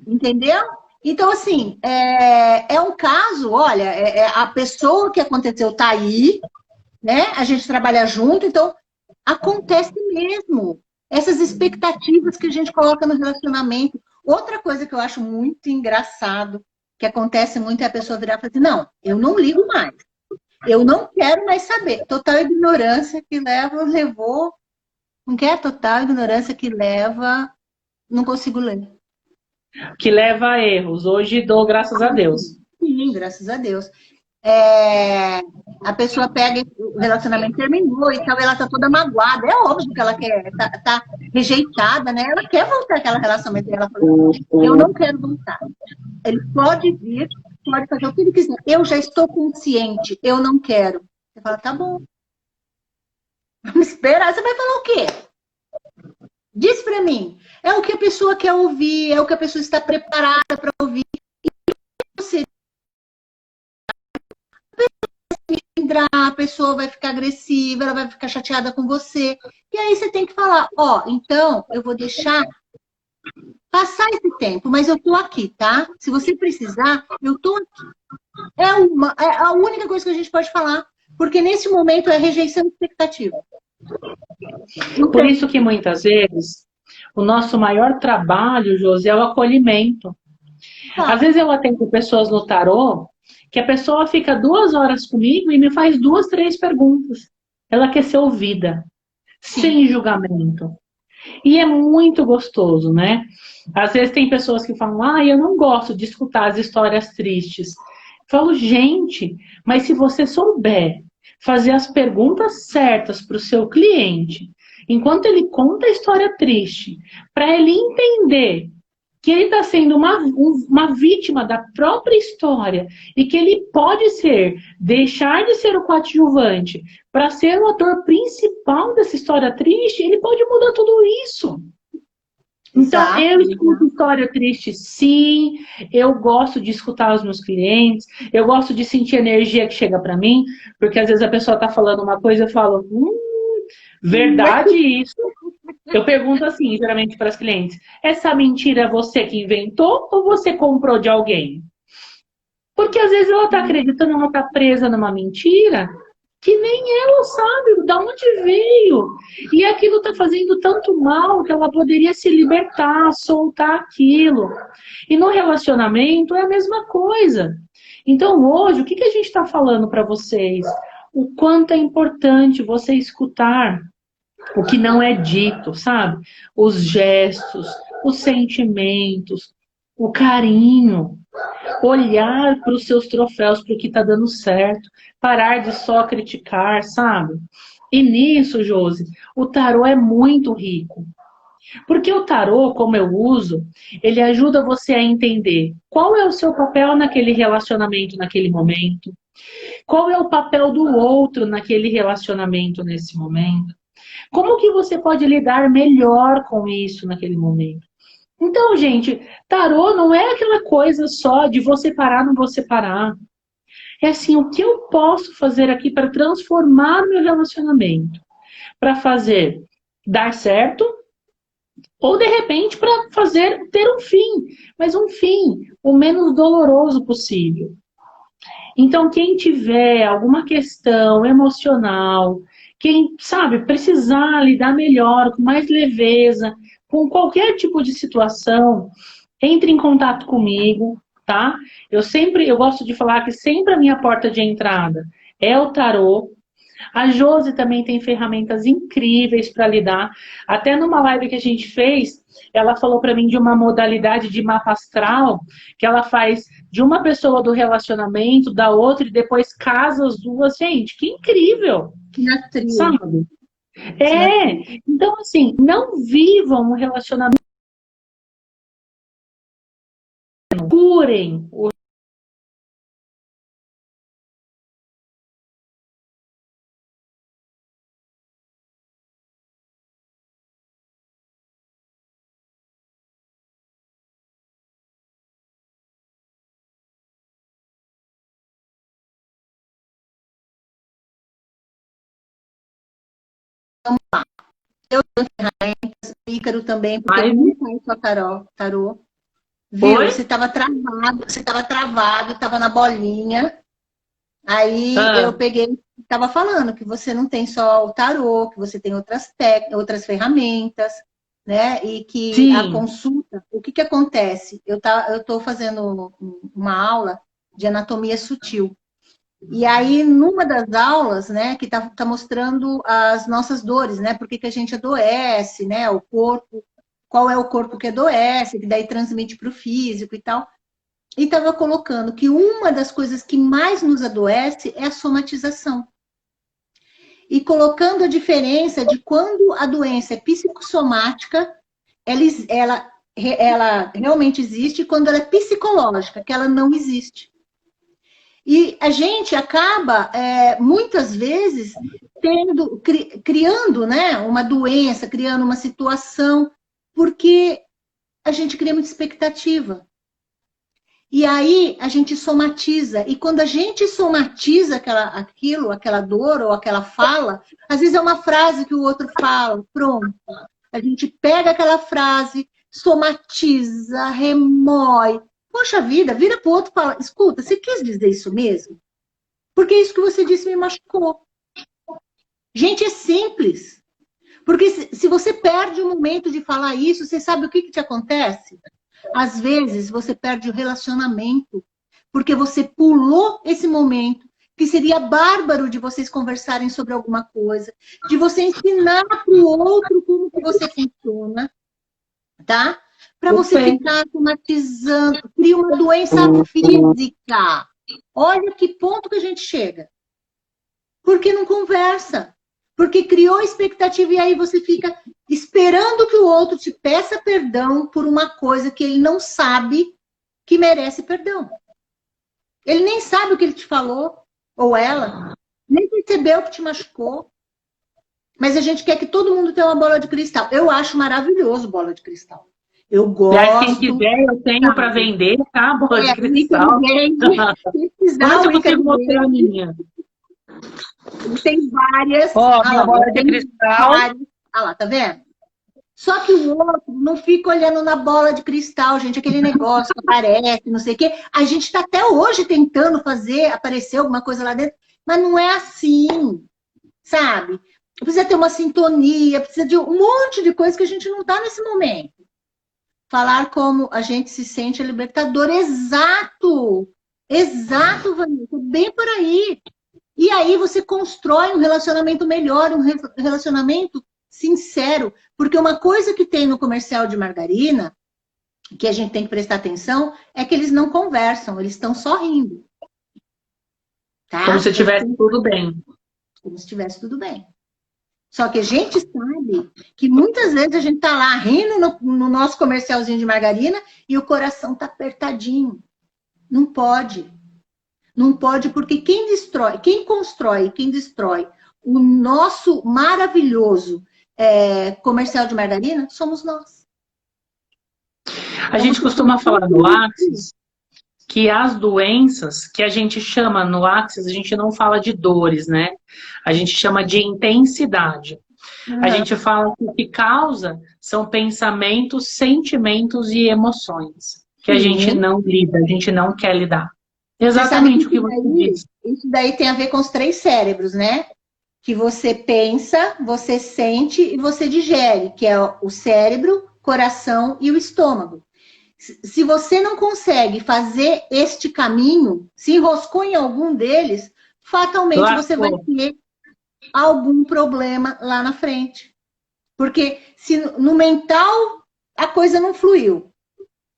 Entendeu? Então, assim, é um caso, olha, a pessoa que aconteceu tá aí, né? A gente trabalha junto, então acontece mesmo. Essas expectativas que a gente coloca no relacionamento. Outra coisa que eu acho muito engraçado, que acontece muito, é a pessoa virar e falar assim, não, eu não ligo mais. Eu não quero mais saber. Total ignorância que levou. Não quer total ignorância que leva. Não consigo ler. Que leva a erros. Hoje dou graças a Deus. Sim, graças a Deus. A pessoa pega, o relacionamento terminou e tal, ela tá toda magoada. É óbvio que ela quer, tá rejeitada, né? Ela quer voltar àquela relacionamento. Ela fala, eu não quero voltar. Ele pode vir, pode fazer o que ele quiser. Eu já estou consciente, eu não quero. Você fala, tá bom. Vamos esperar. Você vai falar o quê? Diz pra mim. É o que a pessoa quer ouvir, é o que a pessoa está preparada para ouvir. E você a pessoa vai ficar agressiva, ela vai ficar chateada com você. E aí você tem que falar, então eu vou deixar passar esse tempo, mas eu tô aqui, tá? Se você precisar, eu tô aqui. É a única coisa que a gente pode falar, porque nesse momento é rejeição de expectativa. Por isso que muitas vezes o nosso maior trabalho, Josi, é o acolhimento. Às vezes eu atendo pessoas no tarô que a pessoa fica 2 horas comigo e me faz 2, 3 perguntas. Ela quer ser ouvida, sem julgamento. E é muito gostoso, né? Às vezes tem pessoas que falam, eu não gosto de escutar as histórias tristes. Eu falo, gente, mas se você souber fazer as perguntas certas para o seu cliente, enquanto ele conta a história triste, para ele entender que ele está sendo uma vítima da própria história e que ele pode deixar de ser o coadjuvante para ser o ator principal dessa história triste, ele pode mudar tudo isso. Então, eu escuto história triste, sim, eu gosto de escutar os meus clientes, eu gosto de sentir a energia que chega para mim, porque às vezes a pessoa está falando uma coisa e eu falo, verdade isso. Eu pergunto assim, geralmente para as clientes, essa mentira é você que inventou ou você comprou de alguém? Porque às vezes ela está acreditando, ela está presa numa mentira que nem ela sabe de onde veio. E aquilo está fazendo tanto mal que ela poderia se libertar, soltar aquilo. E no relacionamento é a mesma coisa. Então hoje, o que a gente está falando para vocês? O quanto é importante você escutar o que não é dito, sabe? Os gestos, os sentimentos, o carinho, olhar para os seus troféus, para o que está dando certo, parar de só criticar, sabe? E nisso, Josi, o tarô é muito rico. Porque o tarô, como eu uso, ele ajuda você a entender qual é o seu papel naquele relacionamento, naquele momento, qual é o papel do outro naquele relacionamento nesse momento. Como que você pode lidar melhor com isso naquele momento? Então, gente, tarô não é aquela coisa só de vou separar, não vou separar. É assim, o que eu posso fazer aqui para transformar meu relacionamento? Para fazer dar certo? Ou, de repente, para ter um fim. Mas um fim o menos doloroso possível. Então, quem tiver alguma questão emocional, quem, sabe, precisar lidar melhor, com mais leveza, com qualquer tipo de situação, entre em contato comigo, tá? Eu gosto de falar que sempre a minha porta de entrada é o tarô. A Josi também tem ferramentas incríveis para lidar. Até numa live que a gente fez, ela falou para mim de uma modalidade de mapa astral que ela faz de uma pessoa do relacionamento, da outra, e depois casa as duas. Gente, que incrível! Sinastria. Sabe? Então assim, não vivam um relacionamento, curem o O Ícaro também, porque live. não faz só tarô. Viu? Oi? Você estava travado, estava na bolinha. Aí eu peguei, estava falando que você não tem só o tarô, que você tem outras técnicas, outras ferramentas, né? E que Sim. a consulta, o que acontece? Eu estou fazendo uma aula de anatomia sutil. E aí, numa das aulas, né, que tá mostrando as nossas dores, né? Por que a gente adoece, né? O corpo, qual é o corpo que adoece, que daí transmite para o físico e tal. E estava colocando que uma das coisas que mais nos adoece é a somatização. E colocando a diferença de quando a doença é psicossomática, ela realmente existe, e quando ela é psicológica, que ela não existe. E a gente acaba, muitas vezes, criando, né, uma doença, criando uma situação, porque a gente cria muita expectativa. E aí a gente somatiza. E quando a gente somatiza aquela dor ou aquela fala, às vezes é uma frase que o outro fala, pronto. A gente pega aquela frase, somatiza, remói. Poxa vida, vira para o outro e fala, escuta, você quis dizer isso mesmo? Porque isso que você disse me machucou. Gente, é simples. Porque se você perde o momento de falar isso, você sabe o que te acontece? Às vezes você perde o relacionamento, porque você pulou esse momento, que seria bárbaro de vocês conversarem sobre alguma coisa, de você ensinar para o outro como que você funciona, tá? Para você ficar automatizando, cria uma doença física. Olha que ponto que a gente chega. Porque não conversa. Porque criou expectativa e aí você fica esperando que o outro te peça perdão por uma coisa que ele não sabe que merece perdão. Ele nem sabe o que ele te falou, ou ela, nem percebeu que te machucou. Mas a gente quer que todo mundo tenha uma bola de cristal. Eu acho maravilhoso bola de cristal. Eu gosto. Quem quiser, eu tenho para vender, tá? Bola de cristal. Quem precisar, onde eu consigo mostrar a minha? Tem várias. Ó, minha bola de cristal. Olha lá, tá vendo? Só que o outro não fica olhando na bola de cristal, gente, aquele negócio que aparece, não sei o quê. A gente está até hoje tentando fazer aparecer alguma coisa lá dentro, mas não é assim, sabe? Precisa ter uma sintonia, precisa de um monte de coisa que a gente não está nesse momento. Falar como a gente se sente libertador, exato! Exato, Vanessa, bem por aí. E aí você constrói um relacionamento melhor, um relacionamento sincero. Porque uma coisa que tem no comercial de margarina, que a gente tem que prestar atenção, é que eles não conversam, eles estão só rindo. Tá? Como se tivesse tudo bem. Como se tivesse tudo bem. Só que a gente sabe que muitas vezes a gente está lá rindo no nosso comercialzinho de margarina e o coração está apertadinho. Não pode. Não pode, porque quem constrói, quem destrói o nosso maravilhoso comercial de margarina somos nós. A gente costuma falar no Axis que as doenças que a gente chama no Axis, a gente não fala de dores, né? A gente chama de intensidade. A gente fala que o que causa são pensamentos, sentimentos e emoções que a gente não lida, a gente não quer lidar. Exatamente o que você disse. Isso daí tem a ver com os 3 cérebros, né? Que você pensa, você sente e você digere, que é o cérebro, coração e o estômago. Se você não consegue fazer este caminho, se enroscou em algum deles, fatalmente você vai ter algum problema lá na frente. Porque se no mental a coisa não fluiu,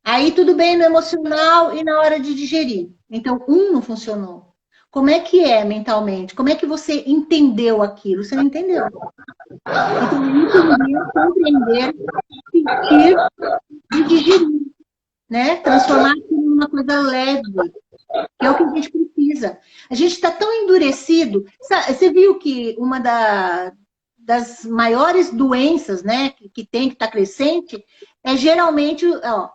aí tudo bem no emocional e na hora de digerir. Então, não funcionou. Como é que é mentalmente? Como é que você entendeu aquilo? Você não entendeu. Então, entender, compreender, sentir e digerir, né? Transformar aquilo numa coisa leve, que é o que a gente precisa. A gente está tão endurecido. Você viu que uma das maiores doenças, né, que tem, que está crescente, é geralmente, ó,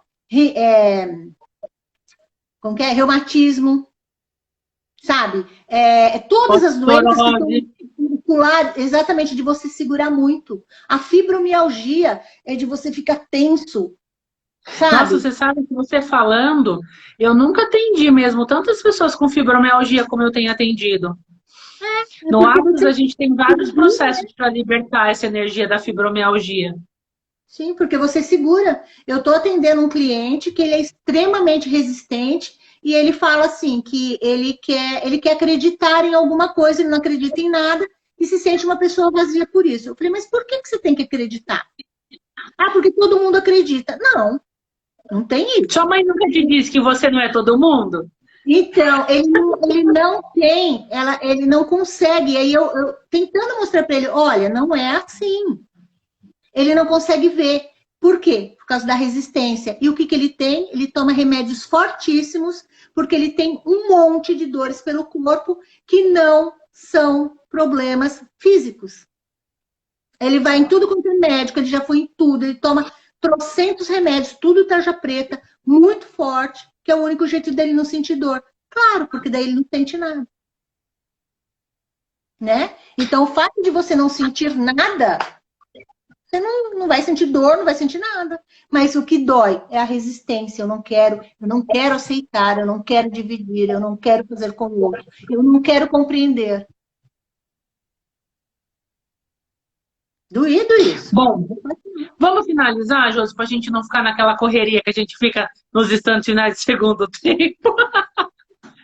como que é? Reumatismo, sabe? Todas as doenças que estão musculares, exatamente, de você segurar muito. A fibromialgia é de você ficar tenso, sabe? Nossa, você sabe que você falando, eu nunca atendi mesmo tantas pessoas com fibromialgia como eu tenho atendido. No Atlas, a gente tem vários processos para libertar essa energia da fibromialgia. Sim, porque você segura. Eu estou atendendo um cliente que ele é extremamente resistente e ele fala assim que ele quer acreditar em alguma coisa, ele não acredita em nada e se sente uma pessoa vazia por isso. Eu falei, mas por que você tem que acreditar? Ah, porque todo mundo acredita. Não, não tem isso. Sua mãe nunca te disse que você não é todo mundo? Então, ele não tem, ele não consegue. E aí eu tentando mostrar para ele, olha, não é assim. Ele não consegue ver. Por quê? Por causa da resistência. E o que ele tem? Ele toma remédios fortíssimos, porque ele tem um monte de dores pelo corpo que não são problemas físicos. Ele vai em tudo quanto é médico, ele já foi em tudo, ele toma trocentos remédios, tudo tarja preta, muito forte, que é o único jeito dele não sentir dor. Claro, porque daí ele não sente nada. Né? Então, o fato de você não sentir nada, você não vai sentir dor, não vai sentir nada. Mas o que dói é a resistência. Eu não quero aceitar, eu não quero dividir, eu não quero fazer com o outro, eu não quero compreender. Doído isso. Bom, vamos finalizar, Josi, para a gente não ficar naquela correria que a gente fica nos instantes finais de segundo tempo.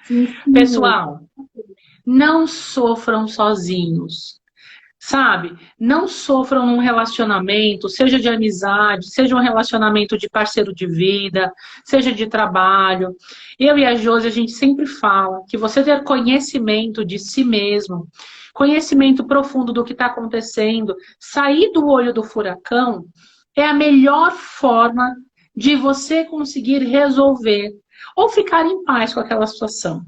Sim. Pessoal, não sofram sozinhos. Sabe? Não sofram num relacionamento, seja de amizade, seja um relacionamento de parceiro de vida, seja de trabalho. Eu e a Josi, a gente sempre fala que você ter conhecimento de si mesmo, conhecimento profundo do que está acontecendo, sair do olho do furacão, é a melhor forma de você conseguir resolver ou ficar em paz com aquela situação.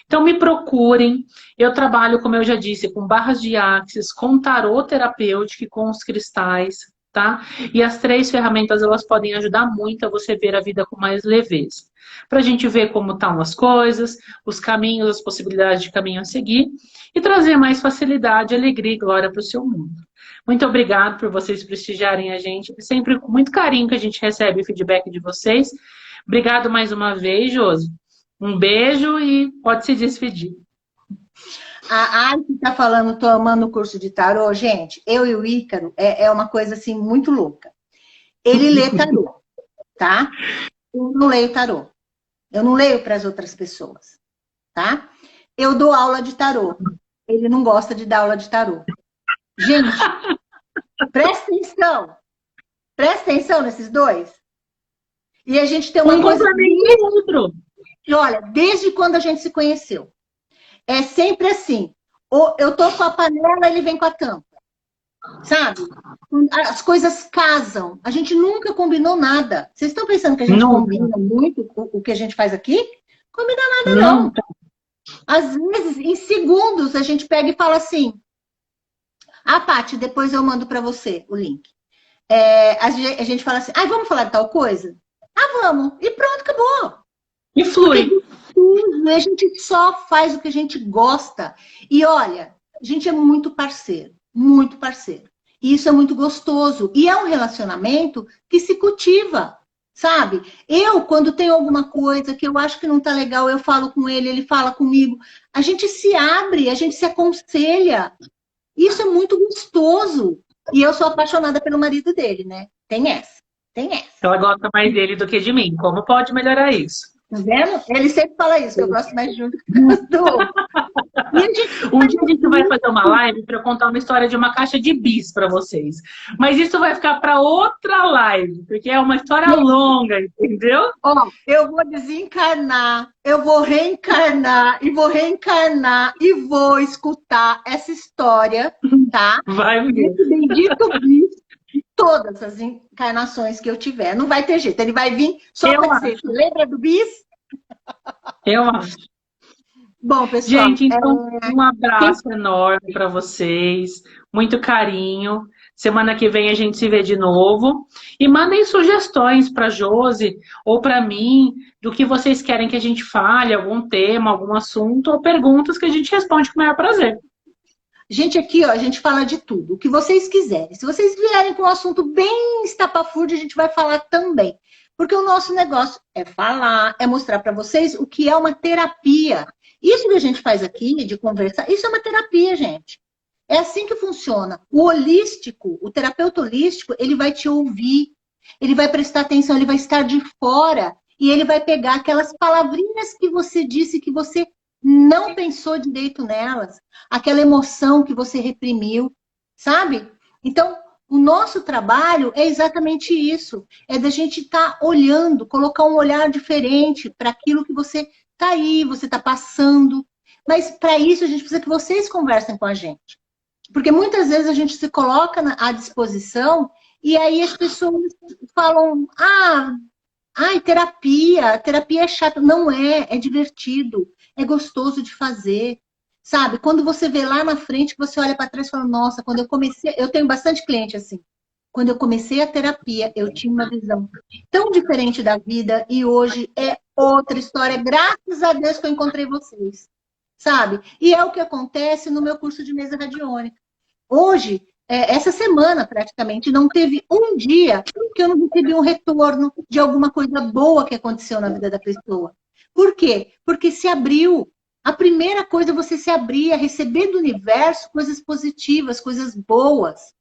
Então me procurem, eu trabalho, como eu já disse, com barras de axis, com tarô terapêutico e com os cristais, tá? E as 3 ferramentas, elas podem ajudar muito a você ver a vida com mais leveza. Pra gente ver como estão as coisas, os caminhos, as possibilidades de caminho a seguir e trazer mais facilidade, alegria e glória para o seu mundo. Muito obrigado por vocês prestigiarem a gente, sempre com muito carinho que a gente recebe o feedback de vocês. Obrigado mais uma vez, Josi. Um beijo e pode se despedir. A Ai que está falando, estou amando o curso de tarô. Gente, eu e o Ícaro é uma coisa assim muito louca. Ele lê tarô, tá? Eu não leio tarô. Eu não leio para as outras pessoas, tá? Eu dou aula de tarô. Ele não gosta de dar aula de tarô. Gente, presta atenção. Presta atenção nesses dois. E a gente tem uma coisa... outro. E olha, desde quando a gente se conheceu, é sempre assim. Eu tô com a panela, ele vem com a tampa. Sabe? As coisas casam. A gente nunca combinou nada. Vocês estão pensando que a gente combina muito o que a gente faz aqui? Combina nada, não. Às vezes, em segundos, a gente pega e fala assim: ah, Paty, depois eu mando para você o link. A gente fala assim: ah, vamos falar de tal coisa? Ah, vamos. E pronto, acabou. E flui. A gente só faz o que a gente gosta. E olha, a gente é muito parceiro. Muito parceiro. E isso é muito gostoso. E é um relacionamento que se cultiva, sabe? Eu, quando tenho alguma coisa que eu acho que não tá legal, eu falo com ele, ele fala comigo. A gente se abre, a gente se aconselha. Isso é muito gostoso. E eu sou apaixonada pelo marido dele, né? Tem essa. Ela gosta mais dele do que de mim. Como pode melhorar isso? Tá vendo? Ele sempre fala isso, que eu gosto mais de um do que do outro. Um dia a gente vai fazer uma live para eu contar uma história de uma caixa de bis para vocês. Mas isso vai ficar para outra live, porque é uma história longa, entendeu? Ó, eu vou desencarnar, eu vou reencarnar, e vou escutar essa história, tá? Vai ver. Esse bendito bis, de todas as encarnações que eu tiver. Não vai ter jeito, ele vai vir só para ser. Lembra do bis? Eu acho. Bom, pessoal. Gente, então, um abraço enorme para vocês, muito carinho. Semana que vem a gente se vê de novo. E mandem sugestões para Josi ou para mim do que vocês querem que a gente fale, algum tema, algum assunto, ou perguntas que a gente responde com o maior prazer. Gente, aqui, ó, a gente fala de tudo, o que vocês quiserem. Se vocês vierem com um assunto bem estapafúrdio, a gente vai falar também. Porque o nosso negócio é falar, é mostrar para vocês o que é uma terapia. Isso que a gente faz aqui, de conversar, isso é uma terapia, gente. É assim que funciona. O holístico, o terapeuta holístico, ele vai te ouvir, ele vai prestar atenção, ele vai estar de fora e ele vai pegar aquelas palavrinhas que você disse que você não pensou direito nelas, aquela emoção que você reprimiu, sabe? Então, o nosso trabalho é exatamente isso. É da gente estar olhando, colocar um olhar diferente para aquilo que você está aí, você está passando. Mas para isso a gente precisa que vocês conversem com a gente. Porque muitas vezes a gente se coloca à disposição e aí as pessoas falam, ai, terapia é chato. Não é, é divertido, é gostoso de fazer. Sabe, quando você vê lá na frente, você olha para trás e fala, nossa, quando eu comecei, eu tenho bastante cliente assim. Quando eu comecei a terapia, eu tinha uma visão tão diferente da vida e hoje é outra história. Graças a Deus que eu encontrei vocês, sabe? E é o que acontece no meu curso de mesa radiônica. Hoje, essa semana praticamente, não teve um dia que eu não recebi um retorno de alguma coisa boa que aconteceu na vida da pessoa. Por quê? Porque se abriu. A primeira coisa é você se abrir, a receber do universo coisas positivas, coisas boas,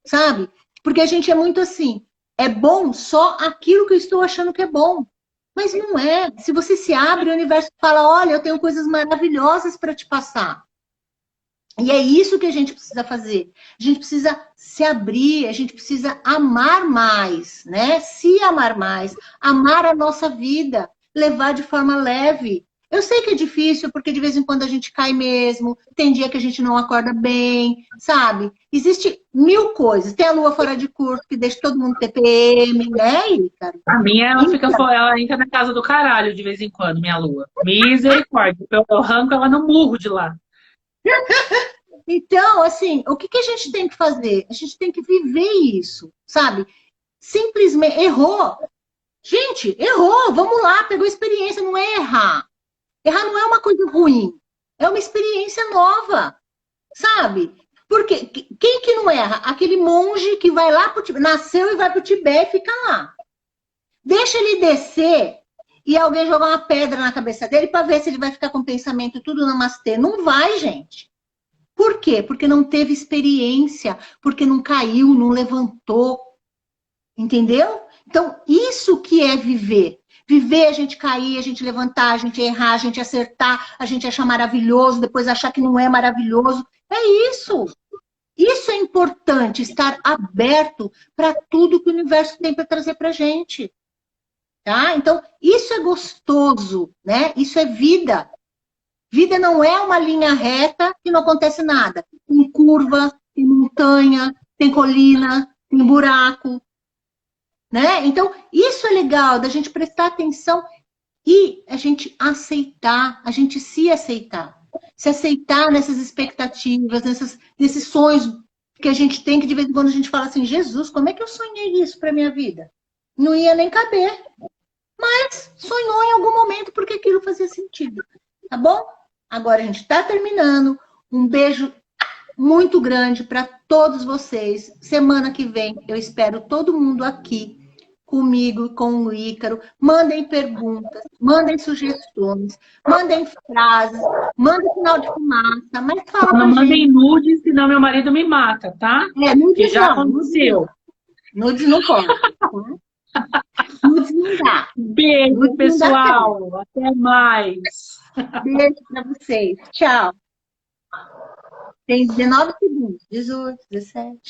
sabe? Porque a gente é muito assim, é bom só aquilo que eu estou achando que é bom. Mas não é. Se você se abre, o universo fala, olha, eu tenho coisas maravilhosas para te passar. E é isso que a gente precisa fazer. A gente precisa se abrir, a gente precisa amar mais, né? Se amar mais, amar a nossa vida, levar de forma leve. Eu sei que é difícil, porque de vez em quando a gente cai mesmo, tem dia que a gente não acorda bem, sabe? Existe mil coisas. Tem a lua fora de curso, que deixa todo mundo TPM, né, Ícaro? A minha, ela entra na casa do caralho de vez em quando, minha lua. Misericórdia. Eu arranco ela no murro de lá. Então, assim, o que a gente tem que fazer? A gente tem que viver isso, sabe? Simplesmente, errou. Gente, errou, vamos lá, pegou experiência, não é errar. Errar não é uma coisa ruim, é uma experiência nova, sabe? Porque quem que não erra? Aquele monge que vai lá pro Tibete, nasceu e vai pro Tibete e fica lá. Deixa ele descer e alguém jogar uma pedra na cabeça dele para ver se ele vai ficar com o pensamento tudo namastê. Não vai, gente. Por quê? Porque não teve experiência, porque não caiu, não levantou. Entendeu? Então, isso que é viver. Viver a gente cair, a gente levantar, a gente errar, a gente acertar, a gente achar maravilhoso, depois achar que não é maravilhoso. É isso. Isso é importante, estar aberto para tudo que o universo tem para trazer para a gente. Tá? Então, isso é gostoso, né? Isso é vida. Vida não é uma linha reta que não acontece nada. Tem curva, tem montanha, tem colina, tem buraco. Né? Então, isso é legal, da gente prestar atenção e a gente aceitar, a gente se aceitar. Se aceitar nessas expectativas, nesses sonhos que a gente tem, que de vez em quando a gente fala assim, Jesus, como é que eu sonhei isso para minha vida? Não ia nem caber. Mas sonhou em algum momento porque aquilo fazia sentido. Tá bom? Agora a gente está terminando. Um beijo muito grande para todos vocês. Semana que vem eu espero todo mundo aqui comigo, com o Ícaro. Mandem perguntas, mandem sugestões, mandem frases, mandem sinal de fumaça, mas fala não mandem nudes, senão meu marido me mata, tá? Nudes que já aconteceu. Nudes não pode. Vou desligar. Beijo, Vou desligar a tela. pessoal. Até mais. Beijo para vocês. Tchau. Tem 19 segundos. 18, 17.